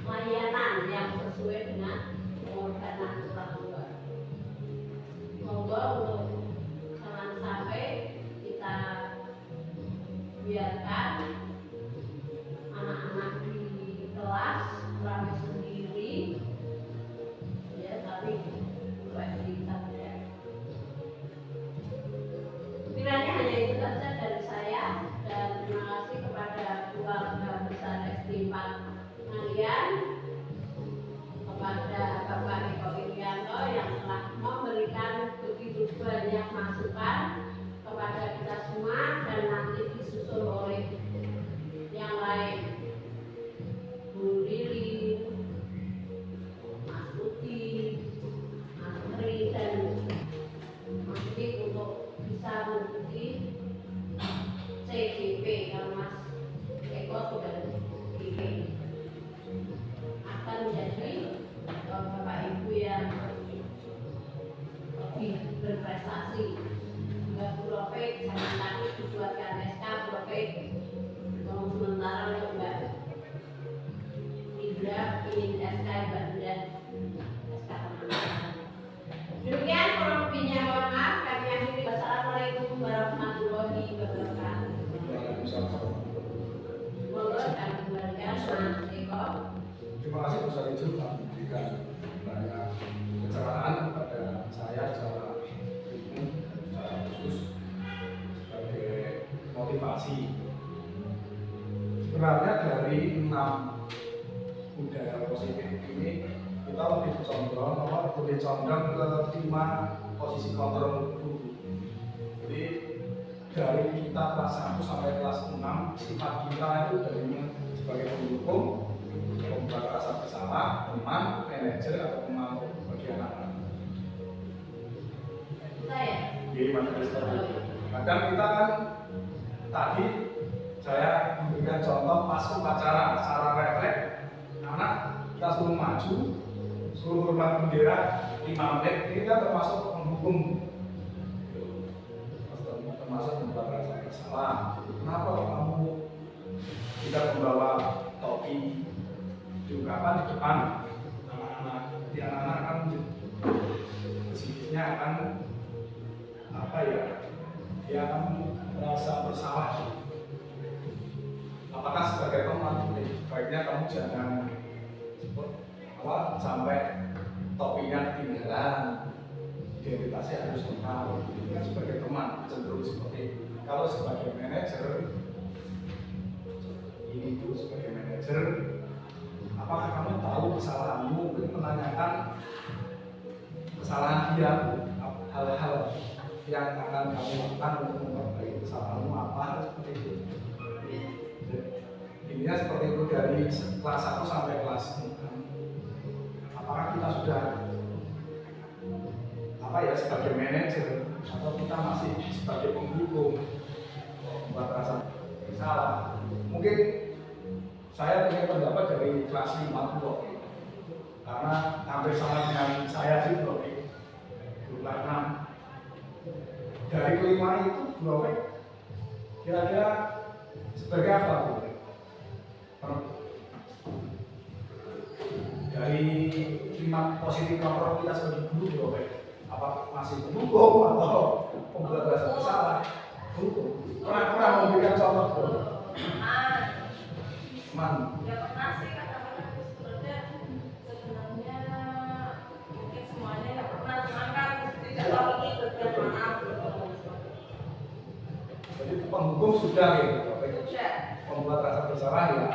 layanan yang sesuai dengan pengorbanan orang tua. Monggo untuk jangan sampai kita biarkan anak-anak di kelas ramai sendiri, ya tapi buat kita tidak. Kiranya hanya itu saja dari saya, dan terima kasih kepada keluarga besar SD 4 Ngalian, kepada Bapak Eko Irianto yang telah memberikan begitu banyak masukan kepada kita semua, dan nanti disusul oleh yang lain, Bu Lili, Mas Uti, Mas Tri, dan Mas Dik untuk bisa mengikuti CGP. Kalau Mas Eko sudah GP, akan menjadi Bapak Ibu yang lebih berprestasi. Juga Bu Rope jangan takut dibuatkan SK. Bu Rope mau sementara untuk Mbak Indra ingin SK Mbak Indra SK teman-teman. Demikian kurang lebihnya, mohon maaf. Kami akhiri. Wassalamualaikum warahmatullahi wabarakatuh. Monggo kami kembalikan Mas Eko. Terima kasih Ustaz Ijul telah memberikan banyak pencerahan kepada saya secara umum dan secara khusus sebagai motivasi. Sebenarnya dari 6 budaya positif ini kita lebih condong ke 5 posisi kontrol guru. Jadi dari kita kelas 1 sampai kelas 6 sifat kita itu dari sebagai pendukung, pembuat rasa bersalah, teman, manajer atau pemangku bagi anak-anak. Saya. Jadi kadang kita kan tadi saya memberikan contoh pas upacara secara refleks, anak kita suruh maju, suruh hormat bendera 5 menit, ini kan termasuk mendukung, termasuk membuat rasa bersalah. Kenapa kamu tidak membawa topi diungkapkan di depan anak-anak? Di anak-anak kan psikisnya akan apa ya? Dia akan merasa bersalah. Apakah sebagai teman baiknya kamu jangan sampai topinya ketinggalan, identitasnya harus kenal. Kan sebagai teman cenderung seperti itu. Kalau sebagai manajer, ini itu sebagai manajer, apakah kamu tahu kesalahanmu? Mungkin menanyakan kesalahan dia, hal-hal yang akan kamu lakukan untuk memperbaiki kesalahanmu apa seperti itu. Intinya seperti itu dari kelas 1 sampai kelas 6. Apakah kita sudah apa ya sebagai manajer atau kita masih sebagai pendukung membuat rasa bersalah? Mungkin saya punya pendapat dari kelas 5 blok karena hampir sama dengan saya sih blok kelas 6. Dari kelima itu blok kira-kira sebagai apa? Dari 5 positif kontrol kita sebagai guru blok apa masih pendukung atau pembuat rasa bersalah? Pernah memberikan contoh bro? Teman. Ya pernah sih kadang-kadang sebenarnya mungkin semuanya ya pernah, cuman kan tidak tahu ikut dan maaf. Jadi penghukum sudah ya, Sudah. membuat rasa bersalah ya.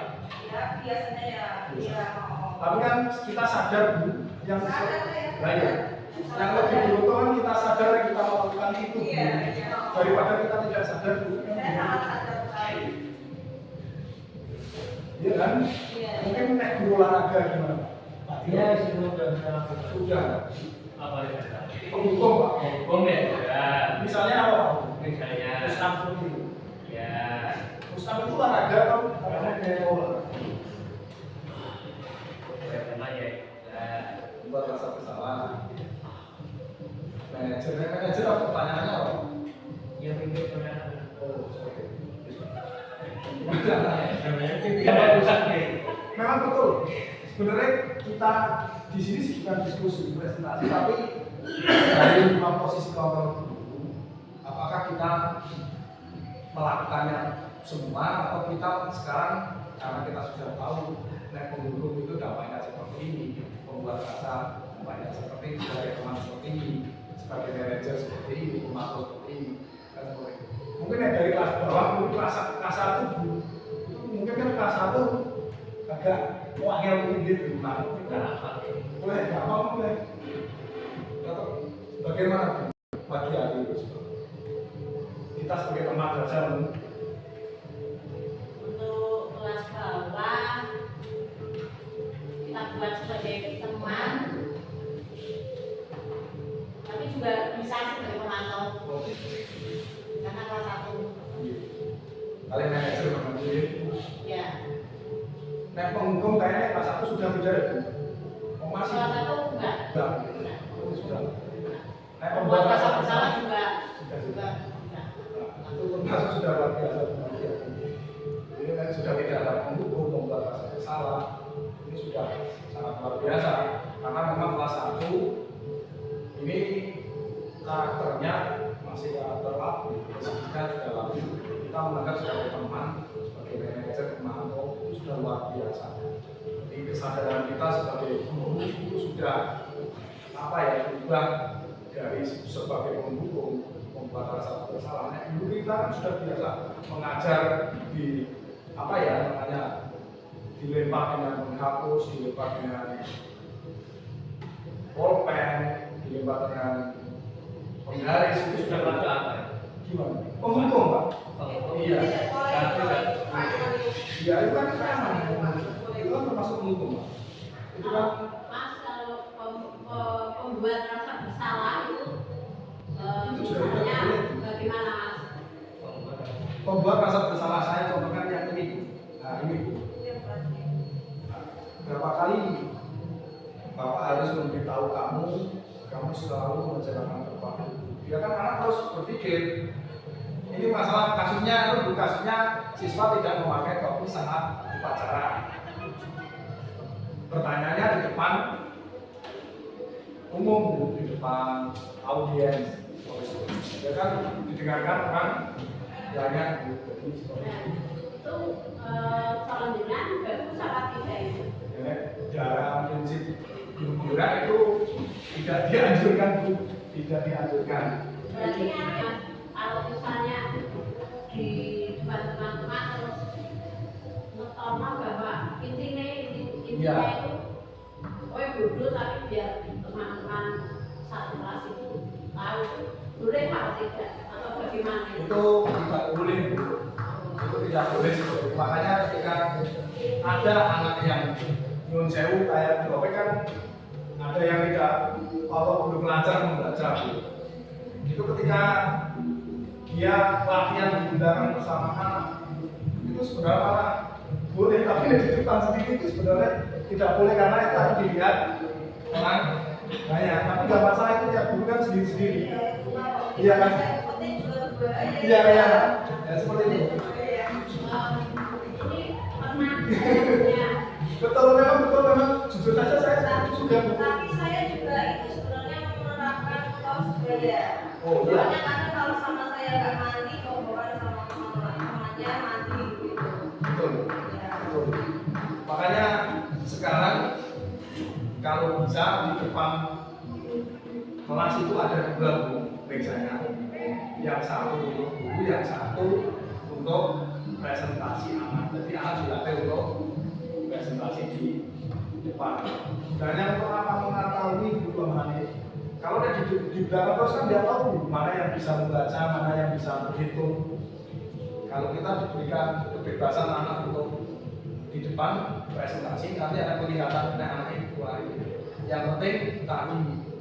Ya biasanya ya. Tapi kan kita sadar bu, yang Sadar, ya. ya. Yang lebih beruntung kan kita sadar kita melakukan itu. Iya. Daripada kita tidak sadar bu. Saya sangat sadar sekali. Iya kan? Iya. Mungkin naik guru olahraga gimana Pak? Iya, sudah. Sudah. Apa ya? Penghukum Pak. Hukum ya, sudah. Misalnya apa Pak? Misalnya. Ustaz seperti itu. Ya. Ustaz itu olahraga atau apa? Membuat rasa bersalah. Manajer apa pertanyaannya apa? Ya pinggir pernah. Oh, sorry. Memang betul. Sebenarnya kita di sini sih bukan diskusi presentasi, tapi dari 5 posisi kontrol dulu, apakah kita melakukannya semua atau kita sekarang karena kita sudah tahu naik penghukum itu dampaknya seperti ini, membuat rasa dampaknya seperti ini, sebagai teman seperti ini, sebagai manajer seperti ini, pemantau seperti ini, dan sebagainya. Mungkin yang dari kelas bawah, mungkin kelas 1 itu mungkin kan kelas 1 agak wakil mungkin gitu, nah boleh gampang boleh. Bagaimana bagi adik itu? Kita sebagai teman belajar Untuk kelas bawah kita buat sebagai teman, tapi juga bisa sebagai pemantau karena kelas 1 kalian manajer membantu ya. Nah penghukum kayaknya kelas 1 sudah tidak ada. Oh masih? Kelas 1 enggak. Oh, sudah. Nah Membuat rasa bersalah juga sudah. enggak. Nah, itu termasuk sudah luar biasa. Ini kan sudah tidak ada penghukum membuat rasa bersalah. Ini sudah sangat luar biasa karena memang kelas 1 ini karakternya masih karakter laku, kita sudah laku. Kita menganggap sebagai teman, sebagai manajer, pemantau itu sudah luar biasa. Jadi kesadaran kita sebagai guru itu sudah apa ya berubah dari sebagai pendukung membuat rasa bersalah. Nah, dulu kita kan sudah biasa mengajar di apa ya namanya dilempar dengan menghapus, dilempar dengan pulpen, dilempar dengan penggaris itu sudah Sudah apa? Gimana? Penghukum Pak? Iya. Iya, itu kan keterangan. Itu kan termasuk penghukum Pak. Itu kan Mas, kalau pembuat rasa bersalah itu sebenarnya bagaimana Mas? pembuat rasa bersalah saya contohkan yang ini. Nah ini Bu. Berapa kali Bapak harus memberitahu kamu selalu menjalankan terpadu. Ya kan anak terus berpikir, ini masalah kasusnya itu kasusnya siswa tidak memakai topi saat upacara. Pertanyaannya di depan umum, di depan audiens, ya kan didengarkan orang banyak. Itu calon jenengan bagus apa tidak itu? Ya, dalam prinsip hiburan itu tidak dianjurkan Bu, tidak dianjurkan. Berarti kan ya, kalau misalnya di depan teman-teman terus ngetono bahwa intinya Iya. itu oh bodoh tapi biar teman-teman satu kelas itu tahu boleh atau tidak atau bagaimana Itu tidak boleh Bu. Itu tidak boleh seperti itu. Makanya ketika ada anak yang nyun sewu kayak Dropek kan ada yang tidak belum lancar membaca Bu. Itu ketika dia latihan di belakang bersama anak itu sebenarnya malah boleh, tapi di depan sendiri itu sebenarnya tidak boleh karena tadi dilihat orang banyak. Tapi nggak masalah, itu tiap guru kan sendiri-sendiri. Iya kan? Iya ya, ya seperti itu. ini pernah saya punya Betul memang jujur saja saya juga Bu. Tapi saya juga itu sebenarnya menerapkan kaos budaya. Oh iya. Soalnya kadang kalau sama saya nggak mandi, mau bawa sama temannya mandi gitu. Betul. Ya. Betul. Makanya sekarang kalau bisa di depan kelas itu ada dua Bu mejanya. Yang satu untuk guru, yang satu untuk presentasi anak. Jadi anak dilatih untuk presentasi di depan. Dan yang untuk apa mengetahui guru memahami. Kalau dia di belakang terus kan dia tahu mana yang bisa membaca, mana yang bisa berhitung. Kalau kita diberikan kebebasan anak untuk di depan presentasi, nanti akan kelihatan anak itu. Yang penting tadi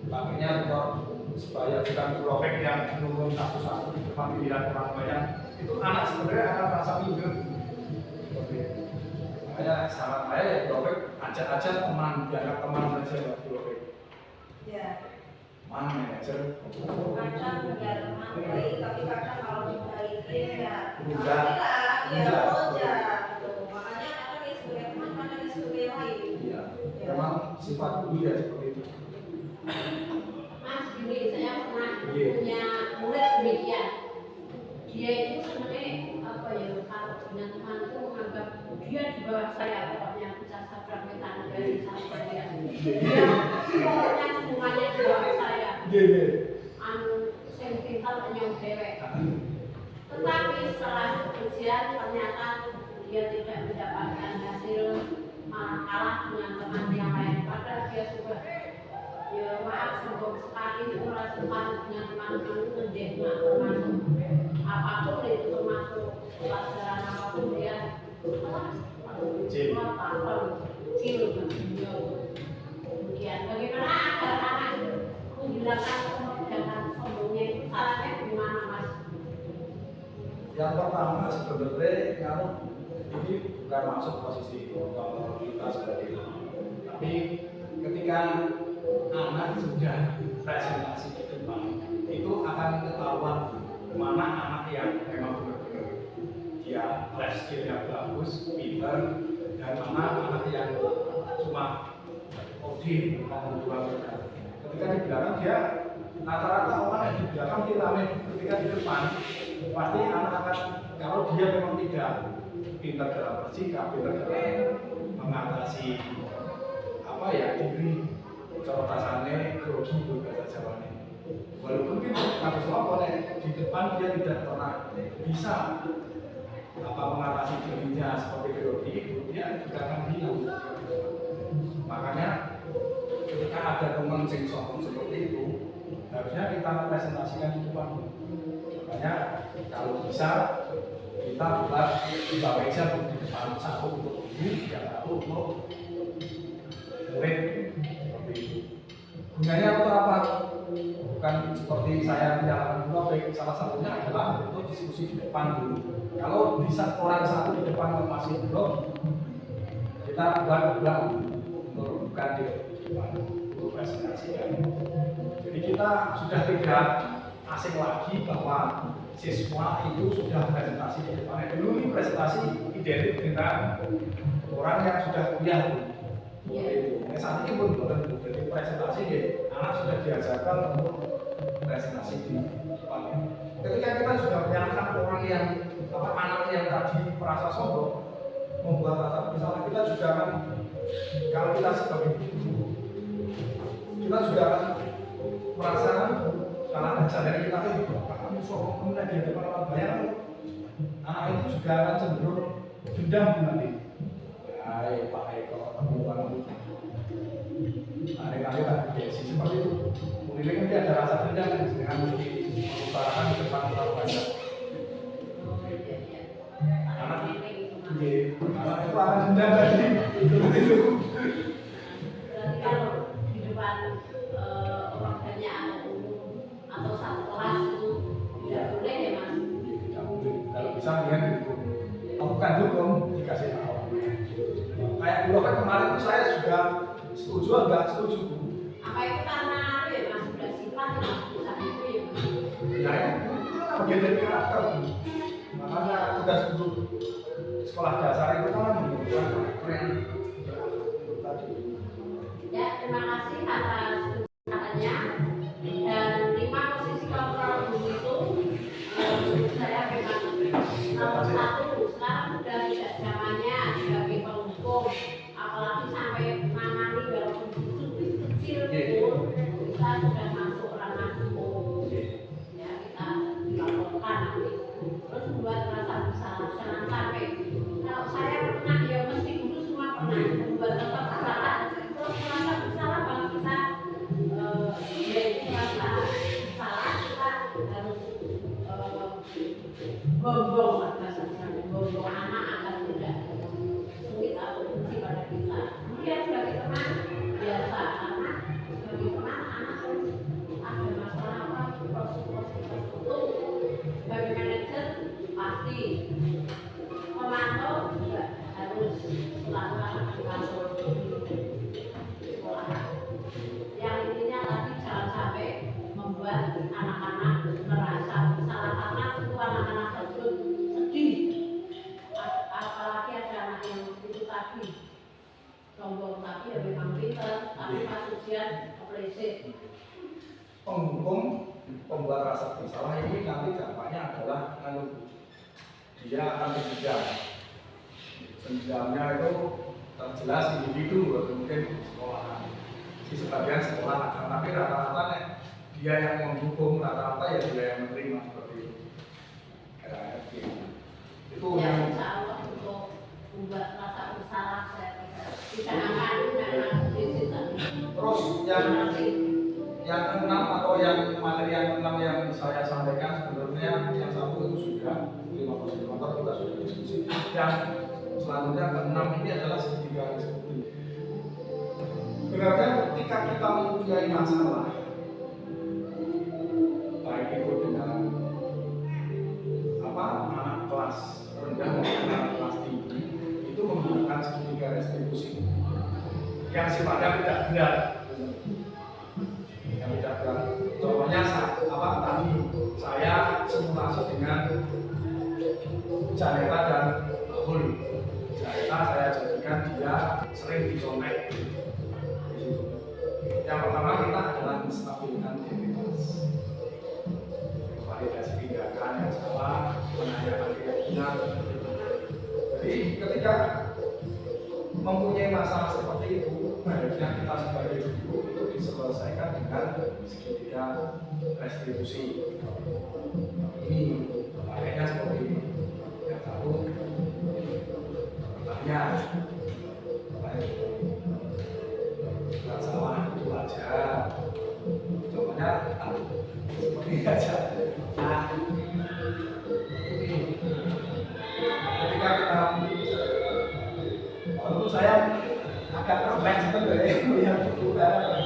pakainya untuk supaya bukan profek yang menurun satu-satu di depan dilihat orang banyak. Itu anak sebenarnya akan merasa minder. Makanya saran saya ya profek ajak aja teman, biar teman saja ya profek. Ya. Mana manajer? Kadang ya teman baik, tapi kadang kalau dibaikin ya Enggak. alhamdulillah, ya Enggak. aja gitu. Makanya kadang ya sebagai teman, kadang ya sebagai lain. Iya, memang sifat guru ya seperti itu. Mas gini saya pernah Iya. punya murid demikian dia itu sebenarnya apa ya kalau punya teman itu menganggap dia di bawah saya pokoknya bisa sabrak metan dari sampai dia pokoknya semuanya di bawah saya Iya. anu sing pintar penyong dewek tetapi setelah ujian ternyata dia tidak mendapatkan hasil malah kalah dengan teman yang lain padahal dia sudah ya maaf sombong sekali ora sempat dengan teman-teman ngejek termasuk apapun itu termasuk pelajaran apapun dia kemudian bagaimana agar anak itu menghilangkan kemudahan sombongnya itu caranya gimana Mas? Yang pertama sebenarnya kalau ini bukan masuk posisi kalau kita seperti itu, tapi ketika anak sudah presentasi di depan itu akan ketahuan mana anak yang memang benar-benar dia flash skillnya bagus, pinter, dan mana anak yang cuma OD atau dua mereka. Ketika di belakang dia rata-rata orang yang di belakang dia rame, ketika di depan pasti anak akan kalau dia memang tidak pintar dalam bersikap, pintar dalam mengatasi apa ya diri corotasannya grogi bahasa Jawanya. Walaupun kita harus apa di depan dia tidak pernah bisa apa mengatasi dirinya seperti grogi, dia juga akan hilang. Makanya ketika ada teman sing sombong seperti itu harusnya kita presentasikan di depan. Makanya kalau bisa kita buat dua meja di depan, satu untuk guru, yang satu untuk murid. Seperti itu. Gunanya untuk apa? Bukan seperti saya menyalahkan Taufik, salah satunya adalah untuk diskusi di depan dulu. Kalau bisa orang satu di depan masih belum, kita buat untuk bukan di depan untuk presentasikan. Jadi kita sudah tidak asing lagi bahwa siswa itu sudah presentasi di depan. Dulu ini presentasi identik dengan orang yang sudah kuliah. Saat ini pun bukan jadi presentasi ya, anak sudah diajarkan untuk presentasi di depan. Ketika kita sudah menyalahkan orang yang anak yang tadi merasa sombong, membuat rasa bersalah, kita juga akan, kalau kita sebagai guru, kita juga akan merasa kalau ada sadar kita kamu sombong di depan orang banyak, anak itu juga akan cenderung dendam nanti. Hai Pak Eko, kamu kali tak desi seperti itu. Mungkin ada rasa dendam dengan mengutarakan di depan orang banyak. Anak itu akan dendam tadi. Berarti kalau di depan orang banyak atau satu kelas itu tidak boleh ya Mas? Tidak boleh. Kalau bisa melihat itu, bukan hukum dikasih tahu. Kayak dulu kan kemarin itu saya juga setuju enggak setuju. Apa itu karena ya Mas sudah sifat ya Mas bisa itu ya Mas? Ya itu kan bagian dari karakter. Makanya tugas guru sekolah dasar itu kan menunjukkan karakter yang tadi. Ya terima kasih atas penjelasannya dan 5 posisi kontrol guru itu menurut saya memang nomor 1 sekarang sudah tidak zamannya sebagai penghukum, apalagi sampai menangani walaupun kecil pun kita sudah masuk ranah hukum. Ya kita dilaporkan nanti. Terus membuat rasa bersalah, jangan sampai kalau saya pernah ya mesti guru semua pernah membuat rasa bersalah. Terus merasa bersalah kalau kita ya itu merasa bersalah kita harus gonggong gonggong anak agar tidak sulit atau benci pada kita. Kemudian sebagai teman biasa karena sebagai teman anak harus ada masalah apa proses tertentu. Sebagai manajer pasti memantau juga harus selalu memantau sekolah. Yang intinya tadi jangan sampai membuat anak-anak merasa bersalah karena tentu anak-anak tersebut sedih. Apalagi ada anak yang itu tadi sombong tapi ya memang pintar tapi pas ujian kepleset. Penghukum pembuat rasa bersalah ini nanti dampaknya adalah dia akan didendam. Dendamnya itu terjelas individu atau mungkin sekolah. Di sebagian sekolah ada, tapi rata-rata dia yang menghukum, rata-rata ya dia yang menerima seperti itu. Itu Ya yang insya Allah untuk membuat rasa bersalah saya tidak akan memang visi tadi. terus yang keenam atau yang materi yang keenam yang saya sampaikan sebenarnya yang satu itu sudah 5 posisi motor kita sudah diskusi. Yang selanjutnya keenam ini adalah segitiga diskusi. Sebenarnya ketika kita mempunyai masalah baik itu dengan anak kelas rendah maupun anak kelas tinggi itu menggunakan segitiga restitusi yang sifatnya tidak benar. Contohnya tadi saya simulasi dengan Janeta dan Hul. Janeta saya jadikan dia sering dicontek. Yang pertama kita adalah menstabilkan identitas, validasi tindakan yang salah, menanyakan keyakinan. Jadi ketika mempunyai masalah seperti itu, baiknya kita sebagai guru itu diselesaikan dengan segitiga restitusi. Ini pakainya seperti ini. Yang satu bertanya, nggak salah itu aja. Contohnya seperti ini aja. Nah, Lalu saya agak refleks sebenarnya melihat udara.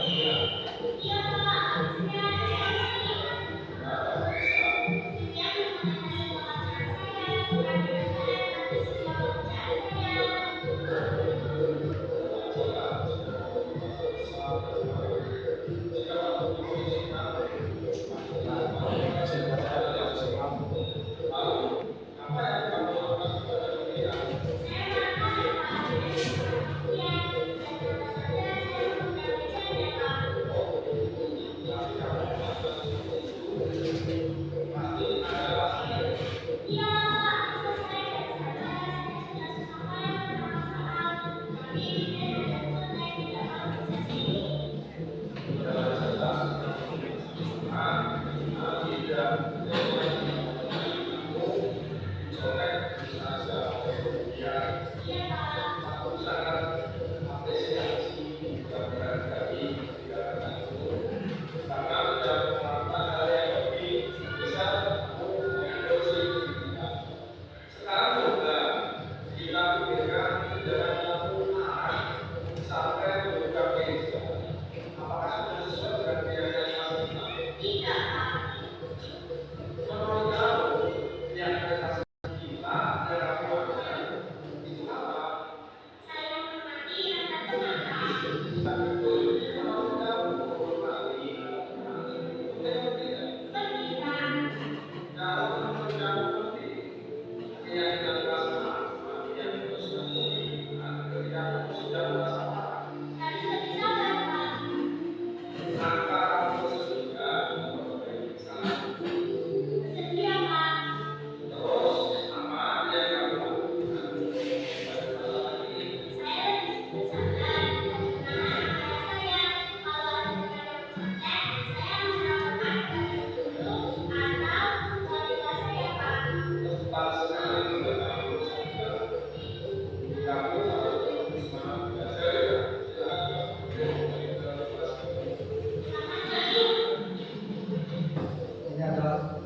Ini adalah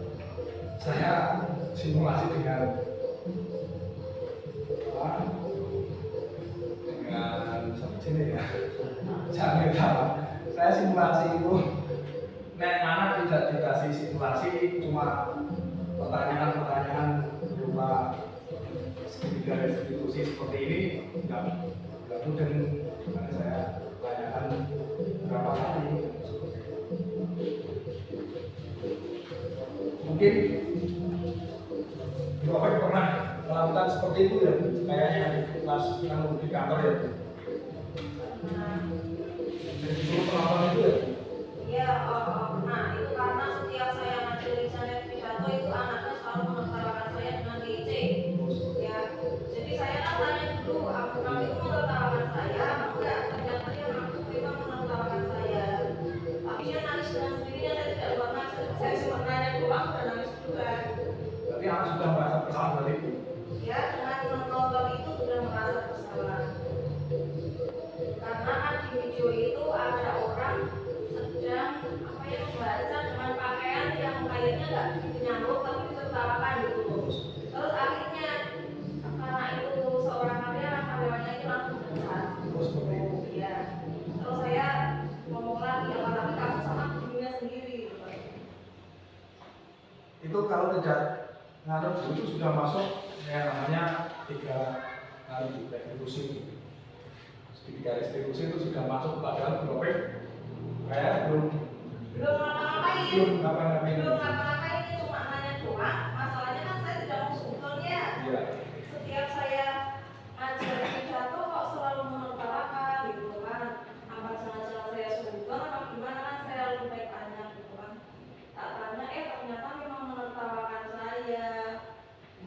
saya simulasi dengan sini ya, jangan tahu. Saya simulasi itu, nek anak tidak dikasih simulasi cuma pertanyaan-pertanyaan berupa segitiga restitusi seperti ini, nggak mudah. Karena saya tanyakan berapa kali. Mungkin Bapak pernah melakukan seperti itu ya, kayaknya di kelas yang di kantor ya. Jadi dulu pengalaman itu ya. Iya, nah itu karena setiap saya ngajar misalnya pidato itu anaknya selalu menertawakan saya dengan DC. Ya, jadi saya kan tanya dulu, kamu itu menertawakan saya, apa enggak? Ternyata dia mengaku memang menertawakan saya. Tapi dia nangis dengan sendirinya, saya tidak buat nangis. Saya cuma nanya doang dan nangis juga. Berarti anak sudah merasa bersalah dari itu. Ya, dengan menonton itu sudah merasa bersalah. Karena kan di video itu ada orang sedang membaca dengan pakaian yang kayaknya nggak begitu nyambung tapi ditertawakan gitu. Terus akhirnya karena itu seorang karyawannya itu langsung pecat. Terus seperti itu. Ya. Terus saya ngomong lagi, apalagi kamu sama gurunya sendiri. Itu kalau tidak ngaruh itu sudah masuk yang namanya 3 restitusi. 3 restitusi itu sudah masuk, padahal Bropek kayak belum ngapa-ngapain. Belum ngapa-ngapain, ini cuma nanya doang. Masalahnya kan saya tidak mau sungkan ya. Iya. Setiap saya ngajar pidato kok selalu menertawakan gitu kan. Apa jangan-jangan saya sungkan apa gimana kan saya lebih baik tanya gitu kan. Tak tanya, ternyata memang menertawakan saya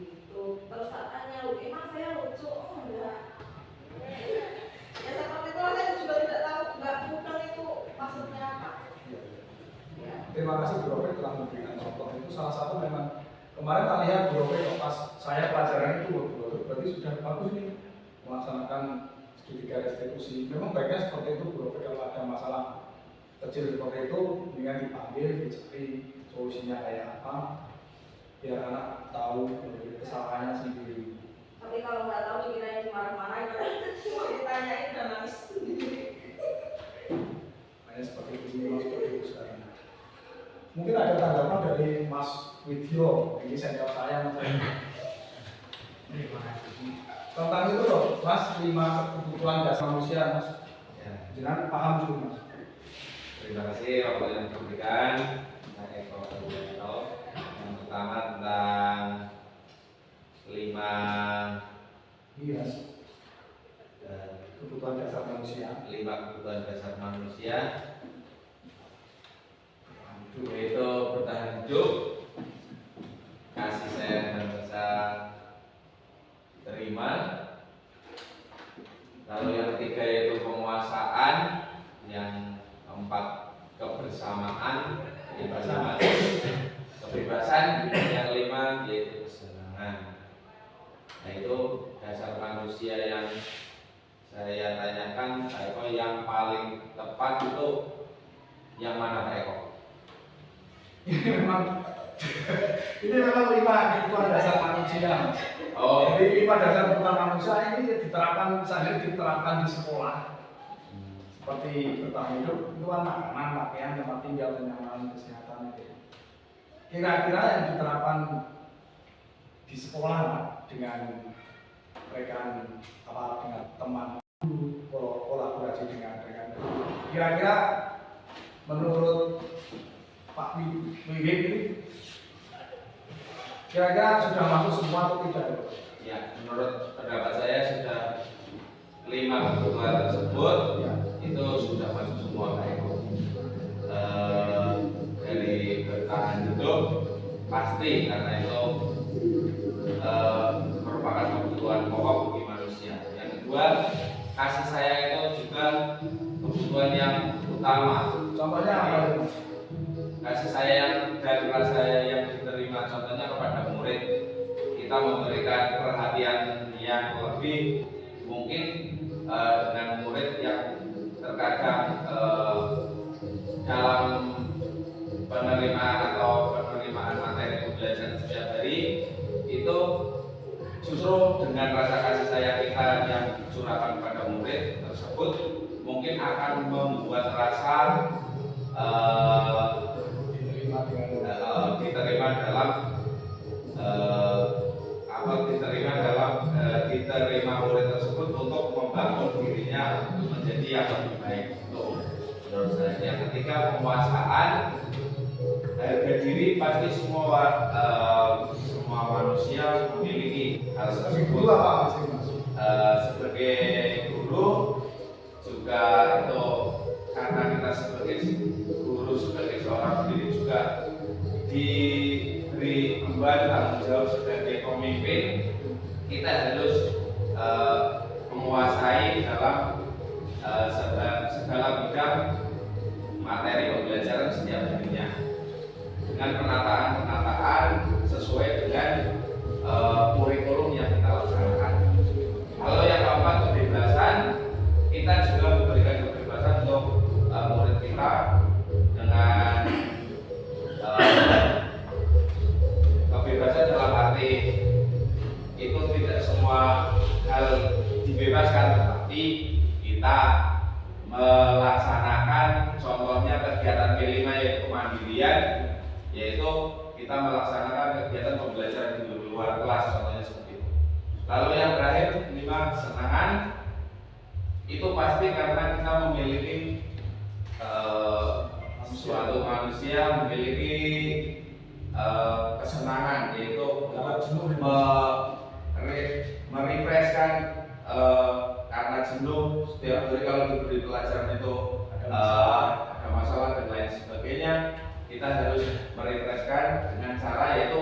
gitu. Terus tak tanya, emang saya lucu? Enggak. Ya seperti itu saya juga tidak tahu, enggak bukan itu maksudnya apa. Ya. Terima kasih Bropek telah memberikan contoh. Itu salah satu memang kemarin tak lihat Bropek pas saya pelajaran itu berarti sudah bagus nih melaksanakan segitiga restitusi. Memang baiknya seperti itu Bropek, kalau ada masalah kecil seperti itu dengan dipanggil, dicari solusinya kayak apa biar anak tahu kesalahannya sendiri. Tapi kalau nggak tahu dikirain dimarah-marahin, cuma ditanyain dan nangis. Hanya seperti ini, Mas, seperti itu sekarang. Mungkin ada tanggapan dari Mas Widyo, ini senior saya. Terima kasih. Tentang itu loh, Mas, 5 kebutuhan dasar manusia, Mas. Ya, Jangan paham dulu, Mas. terima kasih waktu yang diberikan tentang Eko Ardianto. Yang pertama tentang 5 Iya, Mas. Kebutuhan dasar manusia. kebutuhan dasar manusia, yaitu bertahan hidup, kasih sayang dan rasa terima. Lalu yang ketiga yaitu penguasaan, yang keempat kebersamaan, kebebasan, yang kelima yaitu kesenangan. Nah, itu dasar manusia yang saya tanyakan, Pak Eko, yang paling tepat itu yang mana, Pak Eko? Ini memang 5 kebutuhan dasar manusia. Oh, Jadi 5 dasar kebutuhan manusia ini diterapkan di sekolah. Seperti bertahan hidup, itu kan makanan, pakaian, tempat tinggal, kenyamanan, kesehatan. Gitu. Kira-kira yang diterapkan di sekolah, Pak, dengan mereka dengan teman, kolaborasi dengan kira-kira menurut Pak Wiwit ini kira-kira sudah masuk semua atau tidak? ya, menurut pendapat saya sudah 5 kebutuhan tersebut Ya. itu sudah masuk semua, Pak Eko. Dari bertahan hidup pasti, karena itu merupakan kebutuhan pokok bagi manusia. Yang kedua, kasih sayang itu juga kebutuhan yang utama. Contohnya apa itu? Kasih sayang dan rasa yang diterima, contohnya kepada murid, kita memberikan perhatian yang lebih, mungkin dengan murid yang terkadang dalam penerimaan materi pembelajaran setiap hari itu justru dengan rasa kasih sayang kita yang dicurahkan pada murid tersebut mungkin akan membuat rasa diterima murid tersebut untuk membangun dirinya menjadi yang lebih baik. Menurut saya, yang ketiga penguasaan, harga diri pasti semua manusia memiliki hal Sebagai tersebut. guru apa Mas? Sebagai guru juga itu, karena kita sebagai guru, sebagai seorang pendidik juga diberi beban tanggung jawab sebagai pemimpin. Kita harus menguasai dalam segala bidang materi pembelajaran setiap harinya dengan penataan sesuai dengan kurikulum yang kita laksanakan. Kalau yang keempat, kebebasan, kita juga memberikan kebebasan untuk murid kita dengan kebebasan dalam arti itu tidak semua hal dibebaskan, tetapi kita melaksanakan contohnya kegiatan P5 yaitu kemandirian, yaitu kita melaksanakan kegiatan pembelajaran di luar kelas, contohnya seperti itu. Lalu yang terakhir, 5 kesenangan, itu pasti karena kita memiliki suatu manusia memiliki kesenangan, yaitu merefreshkan karena jenuh setiap hari kalau diberi pelajaran itu ada masalah dan lain sebagainya. Kita harus merefreshkan dengan cara yaitu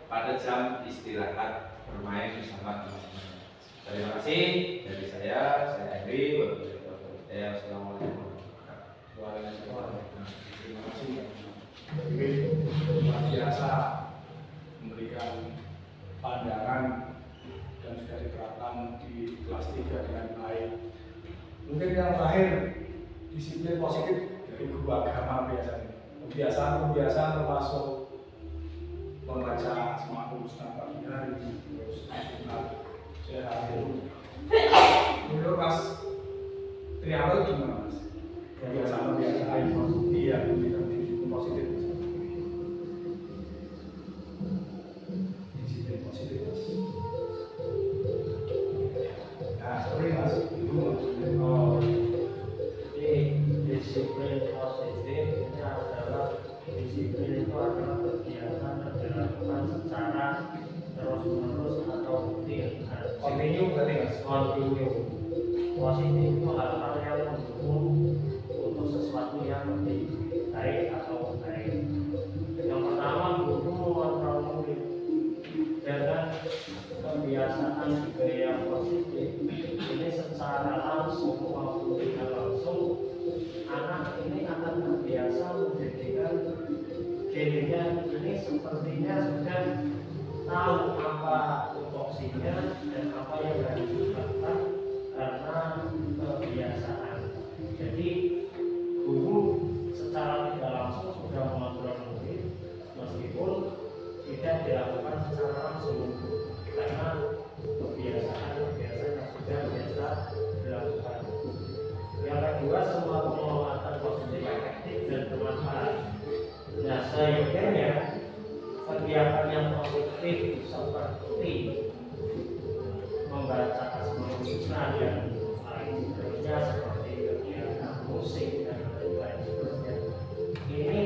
pada jam istirahat bermain bersama teman-teman. Terima kasih dari saya Henry. Assalamualaikum warahmatullahi wabarakatuh. Terima kasih. Ini luar biasa memberikan pandangan dan sudah diterapkan di kelas 3 dengan baik. Mungkin yang terakhir, disiplin positif dari guru agama biasanya. Kebiasaan termasuk membaca Asmaul Husna pagi hari, terus Sehat. Dulu pas trial gimana mas? Biasa iya positif insiden positif mas. Nah sorry mas itu maksudnya Jadi disiplin positif ini adalah disiplin itu adalah kegiatan yang dilakukan secara terus-menerus atau rutin. continue berarti mas. Continue. Positif itu hal-hal yang mendukung untuk sesuatu yang lebih baik atau baik. Yang pertama, guru mengontrol murid dengan kebiasaan gaya positif. Ini secara langsung maupun tidak langsung, anak ini akan terbiasa menjadikan dirinya ini sepertinya sudah tahu apa tupoksinya dan apa yang harus dilakukan karena kebiasaan. Jadi guru secara tidak langsung sudah mengontrol murid meskipun tidak dilakukan secara langsung karena kebiasaan yang sudah biasa dilakukan. Yang kedua, semua penguatan positif efektif dan bermanfaat. Nah, seyogyanya kegiatan yang positif seperti membaca Asmaul Husna dan lain sebagainya seperti kegiatan musik dan lain sebagainya. Ini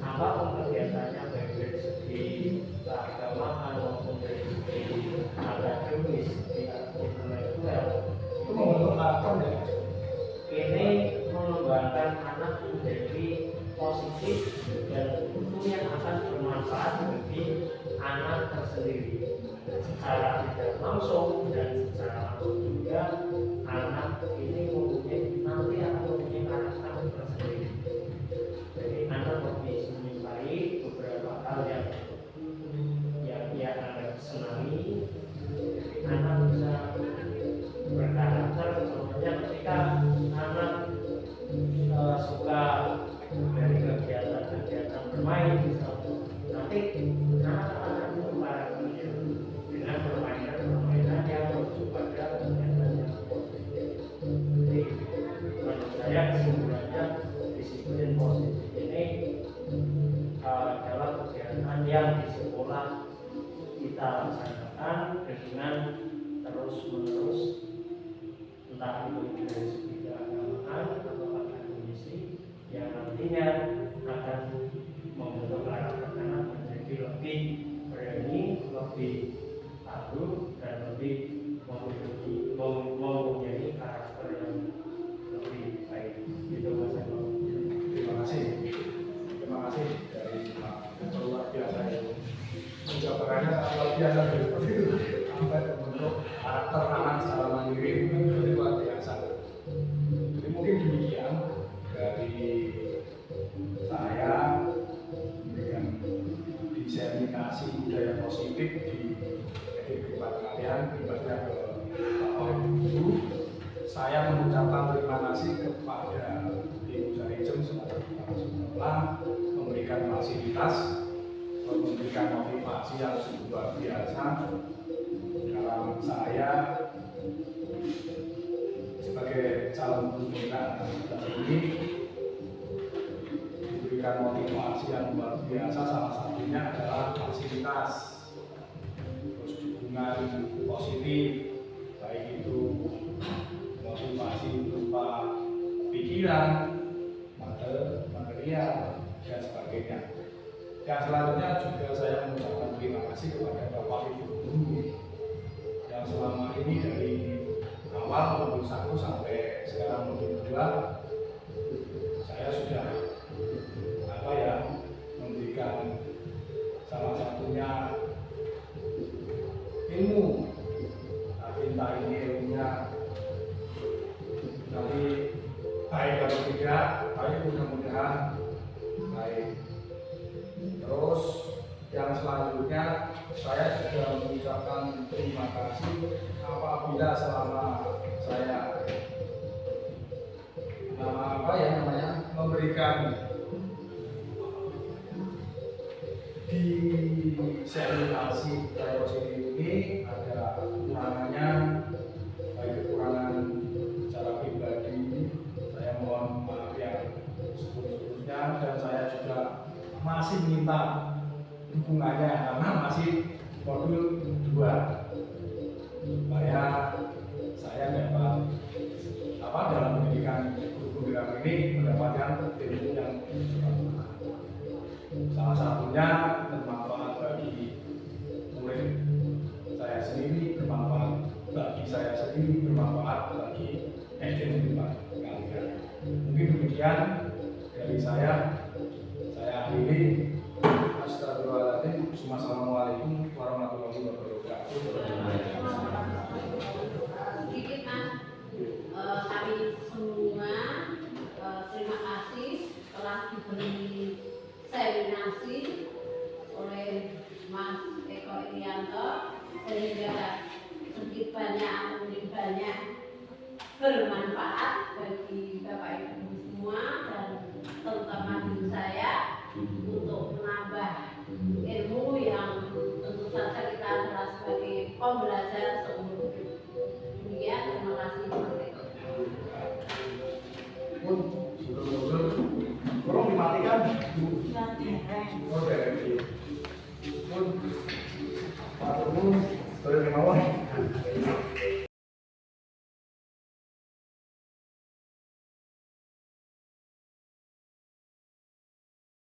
apapun kegiatannya baik dari segi keagamaan maupun dari segi akademis, segi intelektual Itu membentuk karakter ya. ini mengembangkan anak menjadi positif dan tentunya akan bermanfaat bagi anak tersendiri secara tidak langsung dan secara langsung juga. Anak ini nanti akan mempunyai karakter tersendiri. Jadi anak lebih menyukai beberapa hal yang ia anggap senangi. Jadi anak bisa berkarakter. Contohnya ketika anak suka dari kegiatan bermain misalnya, nanti anak akan menumbuh karakternya dengan permainan yang merujuk pada kegiatan yang positif. Jadi menurut saya kesimpulannya disiplin positif ini adalah kegiatan yang di sekolah kita laksanakan dengan terus menerus, entah itu dari segi keagamaan atau akademisi, yang nantinya akan membentuk karakter anak menjadi lebih berani, lebih tangguh dan lebih mempunyai karakter yang lebih baik. Itu Mas Eko. Terima kasih dari Pak luar biasa itu. Ucapannya luar biasa seperti itu sampai membentuk karakter anak secara mandiri itu luar biasa. Jadi mungkin demikian dari saya memberikan diseminasi budaya positif di kehidupan kalian, ibaratnya ke Bapak Ibu. Saya mengucapkan terima kasih kepada Ibu Sarijem sebagai kepala sekolah, memberikan fasilitas, memberikan motivasi yang luar biasa. Dalam saya sebagai calon pimpinan ini diberikan motivasi yang luar biasa, salah satunya adalah fasilitas, terus dukungan positif, baik itu motivasi berupa pikiran, material, dan sebagainya. Yang selanjutnya juga saya mengucapkan terima kasih kepada Bapak Ibu Guru yang selama ini dari awal modul 1 sampai sekarang modul 2 saya sudah memberikan salah satunya ilmu, tapi entah ini ilmunya nanti baik atau tidak, tapi mudah-mudahan baik. Terus yang selanjutnya saya juga mengucapkan terima kasih apabila selama saya memberikan di seminasi budaya positif ini ada namanya minta dukungannya karena masih modul 2 supaya saya dapat dalam pendidikan guru gerak ini mendapatkan ilmu yang bermanfaat. Salah satunya bermanfaat bagi murid saya sendiri, bermanfaat bagi saya sendiri, bermanfaat bagi SD Negeri 4 kalian. Mungkin demikian dari saya akhiri. Astagfirullahaladzim. Assalamualaikum warahmatullahi wabarakatuh. Sedikit Mas, kami semua terima kasih telah diberi seminasi oleh Mas Eko Irianto sehingga sedikit banyak atau mungkin banyak bermanfaat bagi Bapak Ibu semua dan terutama diri saya untuk menambah ilmu yang tentu saja kita adalah sebagai pembelajar seumur hidup. Demikian, terima kasih Mas Eko. Pun tolong dimatikan. Oh, dari pun Pak Temu